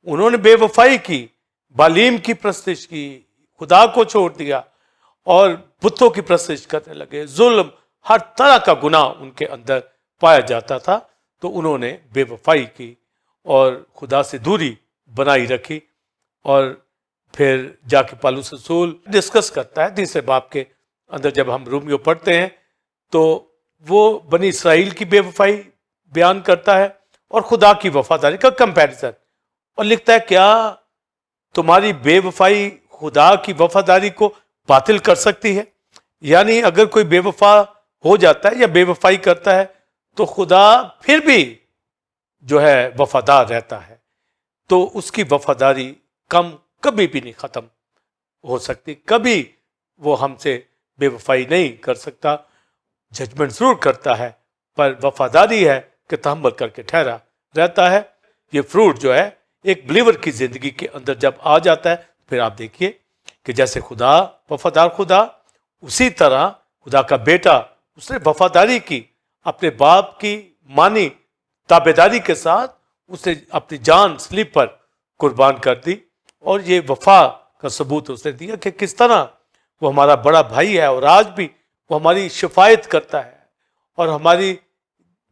انہوں نے بے وفائی کی، بالیم کی پرستش کی، خدا کو چھوڑ دیا اور بتوں کی پرستش کرنے لگے. ظلم، ہر طرح کا گناہ ان کے اندر پایا جاتا تھا. تو انہوں نے بے وفائی کی اور خدا سے دوری بنائی رکھی. اور پھر جا کے پالوس رسول ڈسکس کرتا ہے 3 باب کے اندر، جب ہم رومیو پڑھتے ہیں تو وہ بنی اسرائیل کی بے وفائی بیان کرتا ہے اور خدا کی وفاداری کا کمپیریزن، اور لکھتا ہے کیا تمہاری بے وفائی خدا کی وفاداری کو باطل کر سکتی ہے؟ یعنی اگر کوئی بے وفا ہو جاتا ہے یا بے وفائی کرتا ہے تو خدا پھر بھی جو ہے وفادار رہتا ہے. تو اس کی وفاداری کبھی بھی نہیں ختم ہو سکتی. کبھی وہ ہم سے بے وفائی نہیں کر سکتا. ججمنٹ ضرور کرتا ہے پر وفاداری ہے کہ تحمل کر کے ٹھہرا رہتا ہے. یہ فروٹ جو ہے ایک بلیور کی زندگی کے اندر جب آ جاتا ہے، پھر آپ دیکھیے کہ جیسے خدا وفادار خدا، اسی طرح خدا کا بیٹا اس نے وفاداری کی، اپنے باپ کی مانی تابعداری کے ساتھ اس نے اپنی جان سلیب پر قربان کر دی. اور یہ وفا کا ثبوت اس نے دیا کہ کس طرح وہ ہمارا بڑا بھائی ہے، اور آج بھی وہ ہماری شفاعت کرتا ہے اور ہماری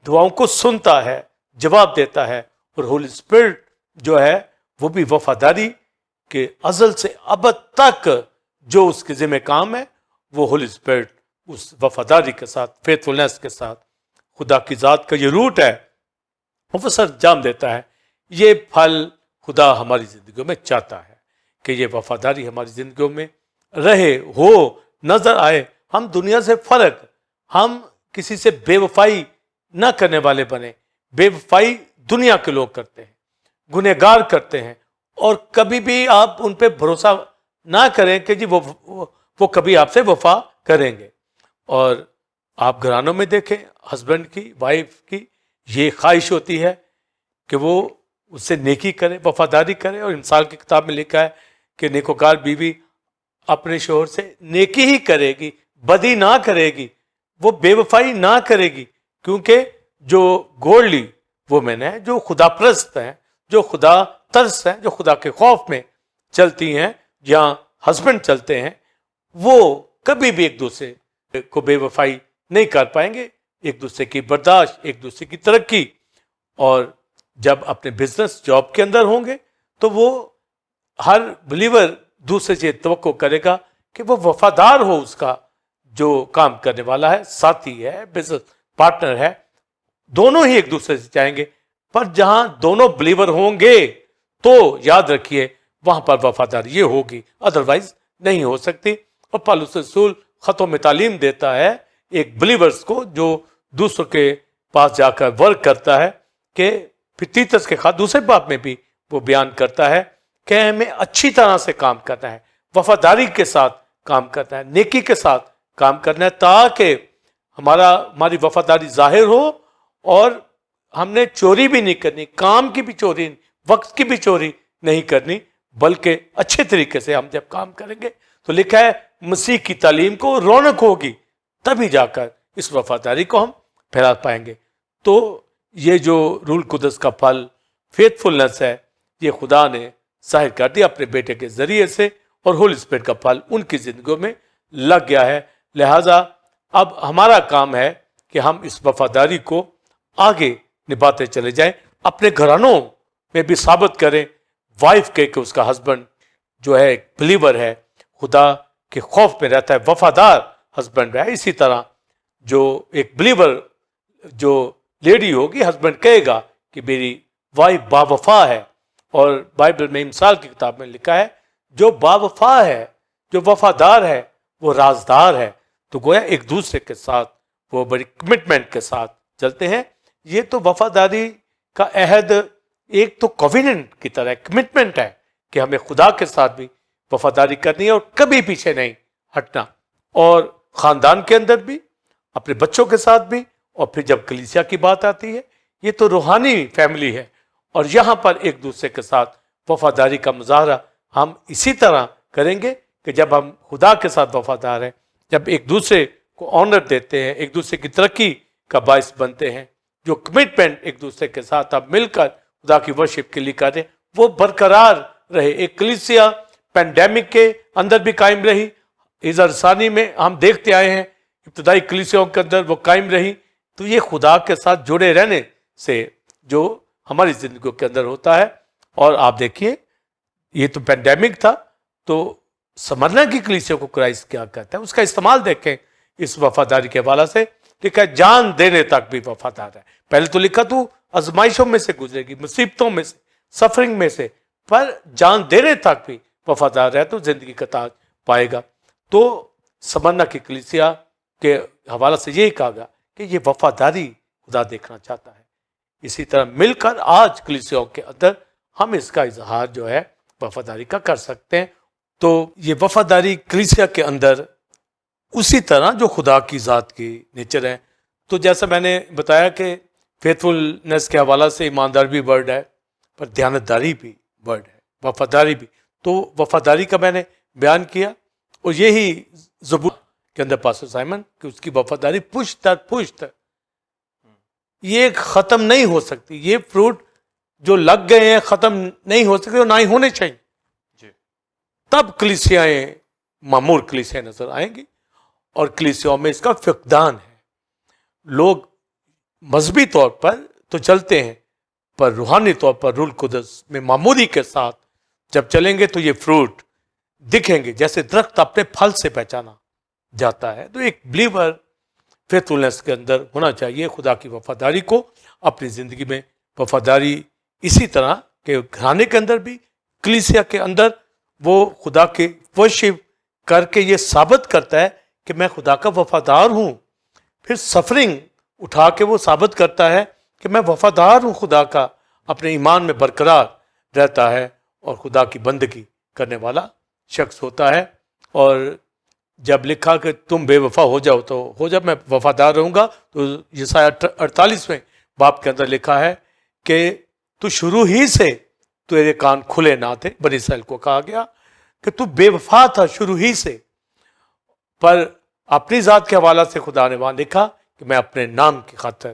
دعاؤں کو سنتا ہے، جواب دیتا ہے. اور ہولی اسپرٹ جو ہے وہ بھی وفاداری کے ازل سے ابد تک جو اس کے ذمہ کام ہے، وہ ہولی اسپرٹ اس وفاداری کے ساتھ، فیتھفلنس کے ساتھ، خدا کی ذات کا یہ روٹ ہے، وہ سر جام دیتا ہے. یہ پھل خدا ہماری زندگیوں میں چاہتا ہے کہ یہ وفاداری ہماری زندگیوں میں رہے، ہو، نظر آئے. ہم دنیا سے فرق، ہم کسی سے بے وفائی نہ کرنے والے بنے. بے وفائی دنیا کے لوگ کرتے ہیں، گنہگار کرتے ہیں، اور کبھی بھی آپ ان پہ بھروسہ نہ کریں کہ جی وہ کبھی آپ سے وفا کریں گے. اور آپ گھرانوں میں دیکھیں، ہسبینڈ کی، وائف کی یہ خواہش ہوتی ہے کہ وہ اس سے نیکی کرے، وفاداری کرے. اور انسان کی کتاب میں لکھا ہے کہ نیکوکار بیوی اپنے شوہر سے نیکی ہی کرے گی، بدی نہ کرے گی، وہ بے وفائی نہ کرے گی. کیونکہ جو گولڈلی وومن ہے، جو خدا پرست ہیں، جو خدا ترس ہیں، جو خدا کے خوف میں چلتی ہیں، یا ہسبینڈ چلتے ہیں، وہ کبھی بھی ایک دوسرے کو بے وفائی نہیں کر پائیں گے. ایک دوسرے کی برداشت، ایک دوسرے کی ترقی. اور جب اپنے بزنس جاب کے اندر ہوں گے تو وہ ہر بلیور دوسرے سے توقع کرے گا کہ وہ وفادار ہو، اس کا جو کام کرنے والا ہے، ساتھی ہے، بزنس پارٹنر ہے. دونوں ہی ایک دوسرے سے چاہیں گے. پر جہاں دونوں بلیور ہوں گے تو یاد رکھیے وہاں پر وفاداری یہ ہوگی، ادروائز نہیں ہو سکتی. اور پالوس رسول خطوں میں تعلیم دیتا ہے ایک بلیورز کو جو دوسروں کے پاس جا کر ورک کرتا ہے، کہ پھر تیتس کے خط دوسرے باب میں بھی وہ بیان کرتا ہے کہ ہمیں اچھی طرح سے کام کرنا ہے، وفاداری کے ساتھ کام کرنا ہے، نیکی کے ساتھ کام کرنا ہے، تاکہ ہماری وفاداری ظاہر ہو. اور ہم نے چوری بھی نہیں کرنی، کام کی بھی چوری، وقت کی بھی چوری نہیں کرنی، بلکہ اچھے طریقے سے ہم جب کام کریں گے تو لکھا ہے مسیح کی تعلیم کو رونق ہوگی، تبھی جا کر اس وفاداری کو ہم پھیلا پائیں گے. تو یہ جو روح القدس کا پھل فیتھ فلنس ہے، یہ خدا نے ظاہر کر دیا اپنے بیٹے کے ذریعے سے، اور ہولی اسپرٹ کا پھل ان کی زندگیوں میں لگ گیا ہے. لہٰذا اب ہمارا کام ہے کہ ہم اس وفاداری کو آگے نبھاتے چلے جائیں، اپنے گھرانوں میں بھی ثابت کریں. وائف کہ اس کا ہسبینڈ جو ہے ایک بلیور ہے، خدا کے خوف میں رہتا ہے، وفادار ہسبینڈ ہے. اسی طرح جو ایک بلیور جو لیڈی ہوگی، ہسبینڈ کہے گا کہ میری وائف با وفا ہے. اور بائبل میں امثال کی کتاب میں لکھا ہے جو با وفا ہے، جو وفادار ہے، وہ رازدار ہے. تو گویا ایک دوسرے کے ساتھ وہ بڑی کمٹمنٹ کے ساتھ چلتے ہیں. یہ تو وفاداری کا عہد ایک تو کوویننٹ کی طرح کمٹمنٹ ہے کہ ہمیں خدا کے ساتھ بھی وفاداری کرنی ہے اور کبھی پیچھے نہیں ہٹنا، اور خاندان کے اندر بھی، اپنے بچوں کے ساتھ بھی. اور پھر جب کلیسیا کی بات آتی ہے، یہ تو روحانی فیملی ہے، اور یہاں پر ایک دوسرے کے ساتھ وفاداری کا مظاہرہ ہم اسی طرح کریں گے کہ جب ہم خدا کے ساتھ وفادار ہیں، جب ایک دوسرے کو آنر دیتے ہیں، ایک دوسرے کی ترقی کا باعث بنتے ہیں، جو کمٹمنٹ ایک دوسرے کے ساتھ اب مل کر خدا کی ورشپ کے لیے کریں، وہ برقرار رہے. ایک کلیسیا پینڈیمک کے اندر بھی قائم رہی، اظہار ثانی میں ہم دیکھتے آئے ہیں ابتدائی کلیسیوں کے اندر وہ قائم رہی. تو یہ خدا کے ساتھ جڑے رہنے سے جو ہماری زندگیوں کے اندر ہوتا ہے. اور آپ دیکھیے یہ تو پینڈیمک تھا، تو سمرنا کی کلیسیوں کو کرائسٹ کیا کہتا ہے، اس کا استعمال دیکھیں اس وفاداری کے حوالے سے. لکھا ہے جان دینے تک بھی وفادار ہے. پہلے تو لکھا تو آزمائشوں میں سے گزرے گی، مصیبتوں میں سے، سفرنگ میں سے، پر جان دینے تک بھی وفادار ہے تو زندگی کا تاج پائے گا. تو سمرنا کی کلیسیا کے حوالے سے یہی کہا گیا کہ یہ وفاداری خدا دیکھنا چاہتا ہے. اسی طرح مل کر آج کلیسیوں کے اندر ہم اس کا اظہار جو ہے وفاداری کا کر سکتے ہیں. تو یہ وفاداری کلیسیا کے اندر اسی طرح جو خدا کی ذات کی نیچر ہے. تو جیسا میں نے بتایا کہ فیتھفلنس کے حوالے سے ایماندار بھی ورڈ ہے، پر دیانتداری بھی ورڈ ہے، وفاداری بھی. تو وفاداری کا میں نے بیان کیا، اور یہی زبور کے اندر پاسٹر سائمن کہ اس کی وفاداری پشت در پشت یہ ختم نہیں ہو سکتی. یہ فروٹ جو لگ گئے ہیں ختم نہیں ہو سکتے اور نہ ہی ہونے چاہیے. تب کلیسیائیں معمور کلیسیاں نظر آئیں گی، اور کلیسیوں میں اس کا فقدان ہے. لوگ مذہبی طور پر تو چلتے ہیں، پر روحانی طور پر روح القدس میں معموری کے ساتھ جب چلیں گے تو یہ فروٹ دکھیں گے. جیسے درخت اپنے پھل سے پہچانا جاتا ہے، تو ایک بلیور فیتھفلنس کے اندر ہونا چاہیے. خدا کی وفاداری کو اپنی زندگی میں وفاداری اسی طرح کہ گھرانے کے اندر بھی، کلیسیا کے اندر وہ خدا کی ورشپ کر کے یہ ثابت کرتا ہے کہ میں خدا کا وفادار ہوں. پھر سفرنگ اٹھا کے وہ ثابت کرتا ہے کہ میں وفادار ہوں خدا کا، اپنے ایمان میں برقرار رہتا ہے اور خدا کی بندگی کرنے والا شخص ہوتا ہے. اور جب لکھا کہ تم بے وفا ہو جاؤ تو ہو جب میں وفادار رہوں گا، تو یسایہ 48ویں باب کے اندر لکھا ہے کہ تو شروع ہی سے تیرے کان کھلے نہ تھے. بنی اسرائیل کو کہا گیا کہ تو بے وفا تھا شروع ہی سے، پر اپنی ذات کے حوالہ سے خدا نے وہاں لکھا کہ میں اپنے نام کی خاطر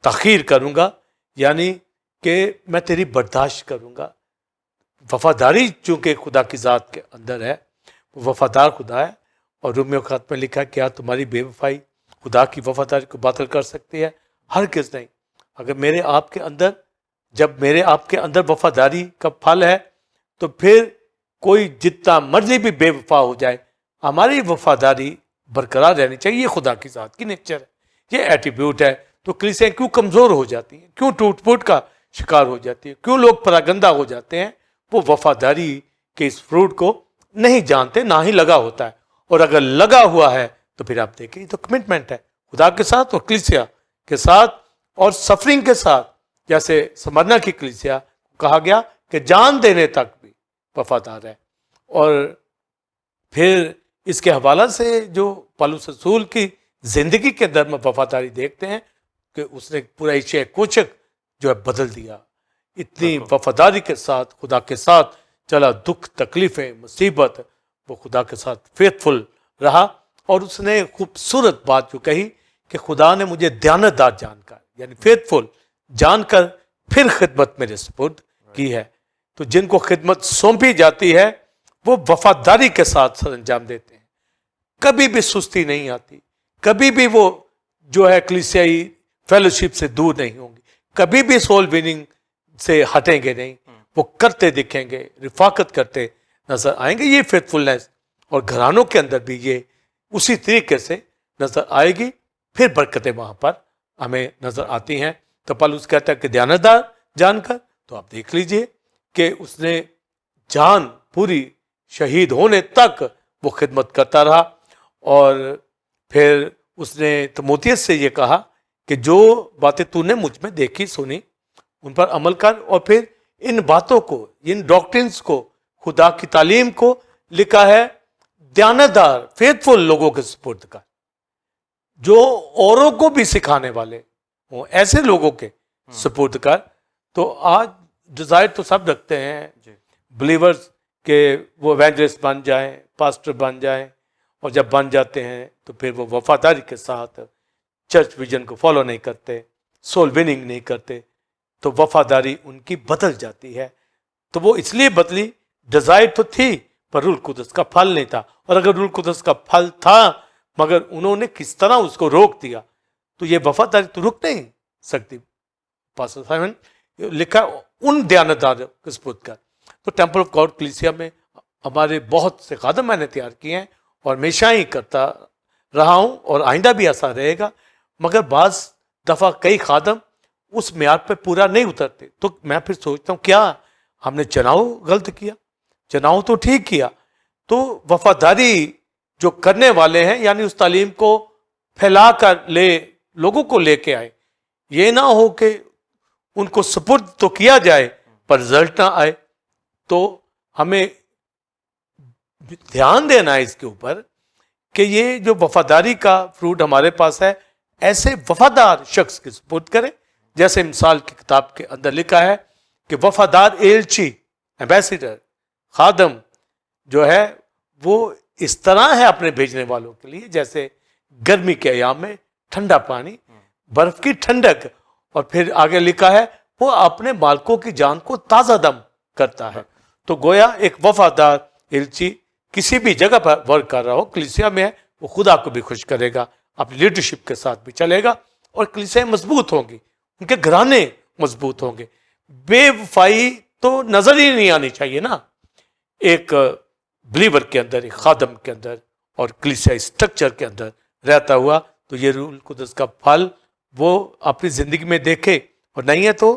تاخیر کروں گا، یعنی کہ میں تیری برداشت کروں گا. وفاداری چونکہ خدا کی ذات کے اندر ہے، وہ وفادار خدا ہے. اور رومیو خط میں لکھا کیا تمہاری بے وفائی خدا کی وفاداری کو باطل کر سکتی ہے؟ ہرگز نہیں. اگر میرے آپ کے اندر، جب میرے آپ کے اندر وفاداری کا پھل ہے، تو پھر کوئی جتنا مرضی بھی بے وفا ہو جائے، ہماری وفاداری برقرار رہنی چاہیے. یہ خدا کی ذات کی نیچر ہے، یہ ایٹیبیوٹ ہے. تو کلیسیاں کیوں کمزور ہو جاتی ہیں، کیوں ٹوٹ پھوٹ کا شکار ہو جاتی ہے، کیوں لوگ پراگندہ ہو جاتے ہیں؟ وہ وفاداری کے اس فروٹ کو نہیں جانتے، نہ ہی لگا ہوتا ہے. اور اگر لگا ہوا ہے تو پھر آپ دیکھیں، یہ تو کمٹمنٹ ہے خدا کے ساتھ اور کلیسیا کے ساتھ اور سفرنگ کے ساتھ. جیسے سمرنا کی کلیسیا کہا گیا کہ جان دینے تک بھی وفادار ہے. اور پھر اس کے حوالہ سے جو پالوس رسول کی زندگی کے اندر میں وفاداری دیکھتے ہیں کہ اس نے پورا ایشیا کوچک جو ہے بدل دیا. اتنی وفاداری کے ساتھ خدا کے ساتھ چلا، دکھ تکلیفیں مصیبت، وہ خدا کے ساتھ فیتھفل رہا. اور اس نے خوبصورت بات جو کہی کہ خدا نے مجھے دیانتدار جان کر، یعنی فیتھفل جان کر پھر خدمت میرے سپرد کی ہے. تو جن کو خدمت سونپی جاتی ہے وہ وفاداری کے ساتھ سر انجام دیتے ہیں. کبھی بھی سستی نہیں آتی، کبھی بھی وہ جو ہے کلیسیائی فیلوشپ سے دور نہیں ہوں گی، کبھی بھی سول وننگ سے ہٹیں گے نہیں. وہ کرتے دکھیں گے، رفاقت کرتے نظر آئیں گے. یہ فیتھفلنس اور گھرانوں کے اندر بھی یہ اسی طریقے سے نظر آئے گی. پھر برکتیں وہاں پر ہمیں نظر آتی ہیں. تو پالوس کہتا ہے کہ دیانتدار جان کر، تو آپ دیکھ لیجئے کہ اس نے جان پوری شہید ہونے تک وہ خدمت کرتا رہا. اور پھر اس نے تیموتھیوس سے یہ کہا کہ جو باتیں تو نے مجھ میں دیکھی سنی ان پر عمل کر، اور پھر ان باتوں کو، ان ڈاکٹرنز کو، خدا کی تعلیم کو لکھا ہے دیانتدار فیتھفل لوگوں کے سپرد کر، جو اوروں کو بھی سکھانے والے ہوں، ایسے لوگوں کے سپرد کر. تو آج ڈیزائر تو سب رکھتے ہیں بلیورز کہ وہ ایونجلسٹ بن جائیں، پاسٹر بن جائیں، اور جب بن جاتے ہیں تو پھر وہ وفاداری کے ساتھ چرچ ویژن کو فالو نہیں کرتے، سول وننگ نہیں کرتے، تو وفاداری ان کی بدل جاتی ہے. تو وہ اس لیے بدلی، ڈیزائر تو تھی پر روح القدس کا پھل نہیں تھا. اور اگر روح القدس کا پھل تھا مگر انہوں نے کس طرح اس کو روک دیا، تو یہ وفاداری تو رک نہیں سکتی. پاسٹر سائمن لکھا ان دیانتدار کے سپرد کر. تو ٹیمپل آف گاڈ کلیسیا میں ہمارے بہت سے خادم میں نے تیار کیے ہیں اور ہمیشہ ہی کرتا رہا ہوں اور آئندہ بھی ایسا رہے گا. مگر بعض دفعہ کئی خادم اس معیار پہ پورا نہیں اترتے. تو میں پھر سوچتا ہوں کیا ہم نے چناؤ غلط کیا؟ چناؤ تو ٹھیک کیا. تو وفاداری جو کرنے والے ہیں، یعنی اس تعلیم کو پھیلا کر لوگوں کو لے کے آئے. یہ نہ ہو کہ ان کو سپرد تو کیا جائے پر رزلٹ نہ آئے. تو ہمیں دھیان دینا ہے اس کے اوپر کہ یہ جو وفاداری کا فروٹ ہمارے پاس ہے، ایسے وفادار شخص کے سپرد کریں. جیسے مثال کی کتاب کے اندر لکھا ہے کہ وفادار ایلچی، ایمبیسیڈر، خادم جو ہے وہ اس طرح ہے اپنے بھیجنے والوں کے لیے جیسے گرمی کے ایام میں ٹھنڈا پانی، برف کی ٹھنڈک. اور پھر آگے لکھا ہے وہ اپنے مالکوں کی جان کو تازہ دم کرتا ہے. تو گویا ایک وفادار ایلچی کسی بھی جگہ پر ورک کر رہا ہو، کلیسیا میں ہے، وہ خدا کو بھی خوش کرے گا، اپنی لیڈرشپ کے ساتھ بھی چلے گا، اور کلیسیا مضبوط ہوں گی، ان کے گھرانے مضبوط ہوں گے. بے وفائی تو نظر ہی نہیں آنی چاہیے نا ایک بلیور کے اندر، ایک خادم کے اندر اور کلیسیائی اسٹرکچر کے اندر رہتا ہوا. تو یہ روح القدس کا پھل وہ اپنی زندگی میں دیکھے، اور نہیں ہے تو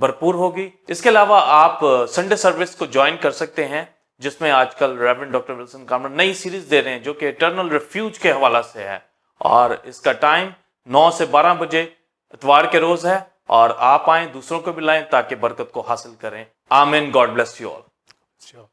بھرپور ہوگی. اس کے علاوہ آپ سنڈے سروس کو جوائن کر سکتے ہیں جس میں آج کل ریورنڈ ڈاکٹر ولسن کامرن نئی سیریز دے رہے ہیں جو کہ اٹرنل ریفیوج کے حوالہ سے ہے, اور اس کا ٹائم 9 سے 12 بجے اتوار کے روز ہے, اور آپ آئیں دوسروں کو بھی لائیں تاکہ برکت کو حاصل کریں. آمین. God bless you all. Sure.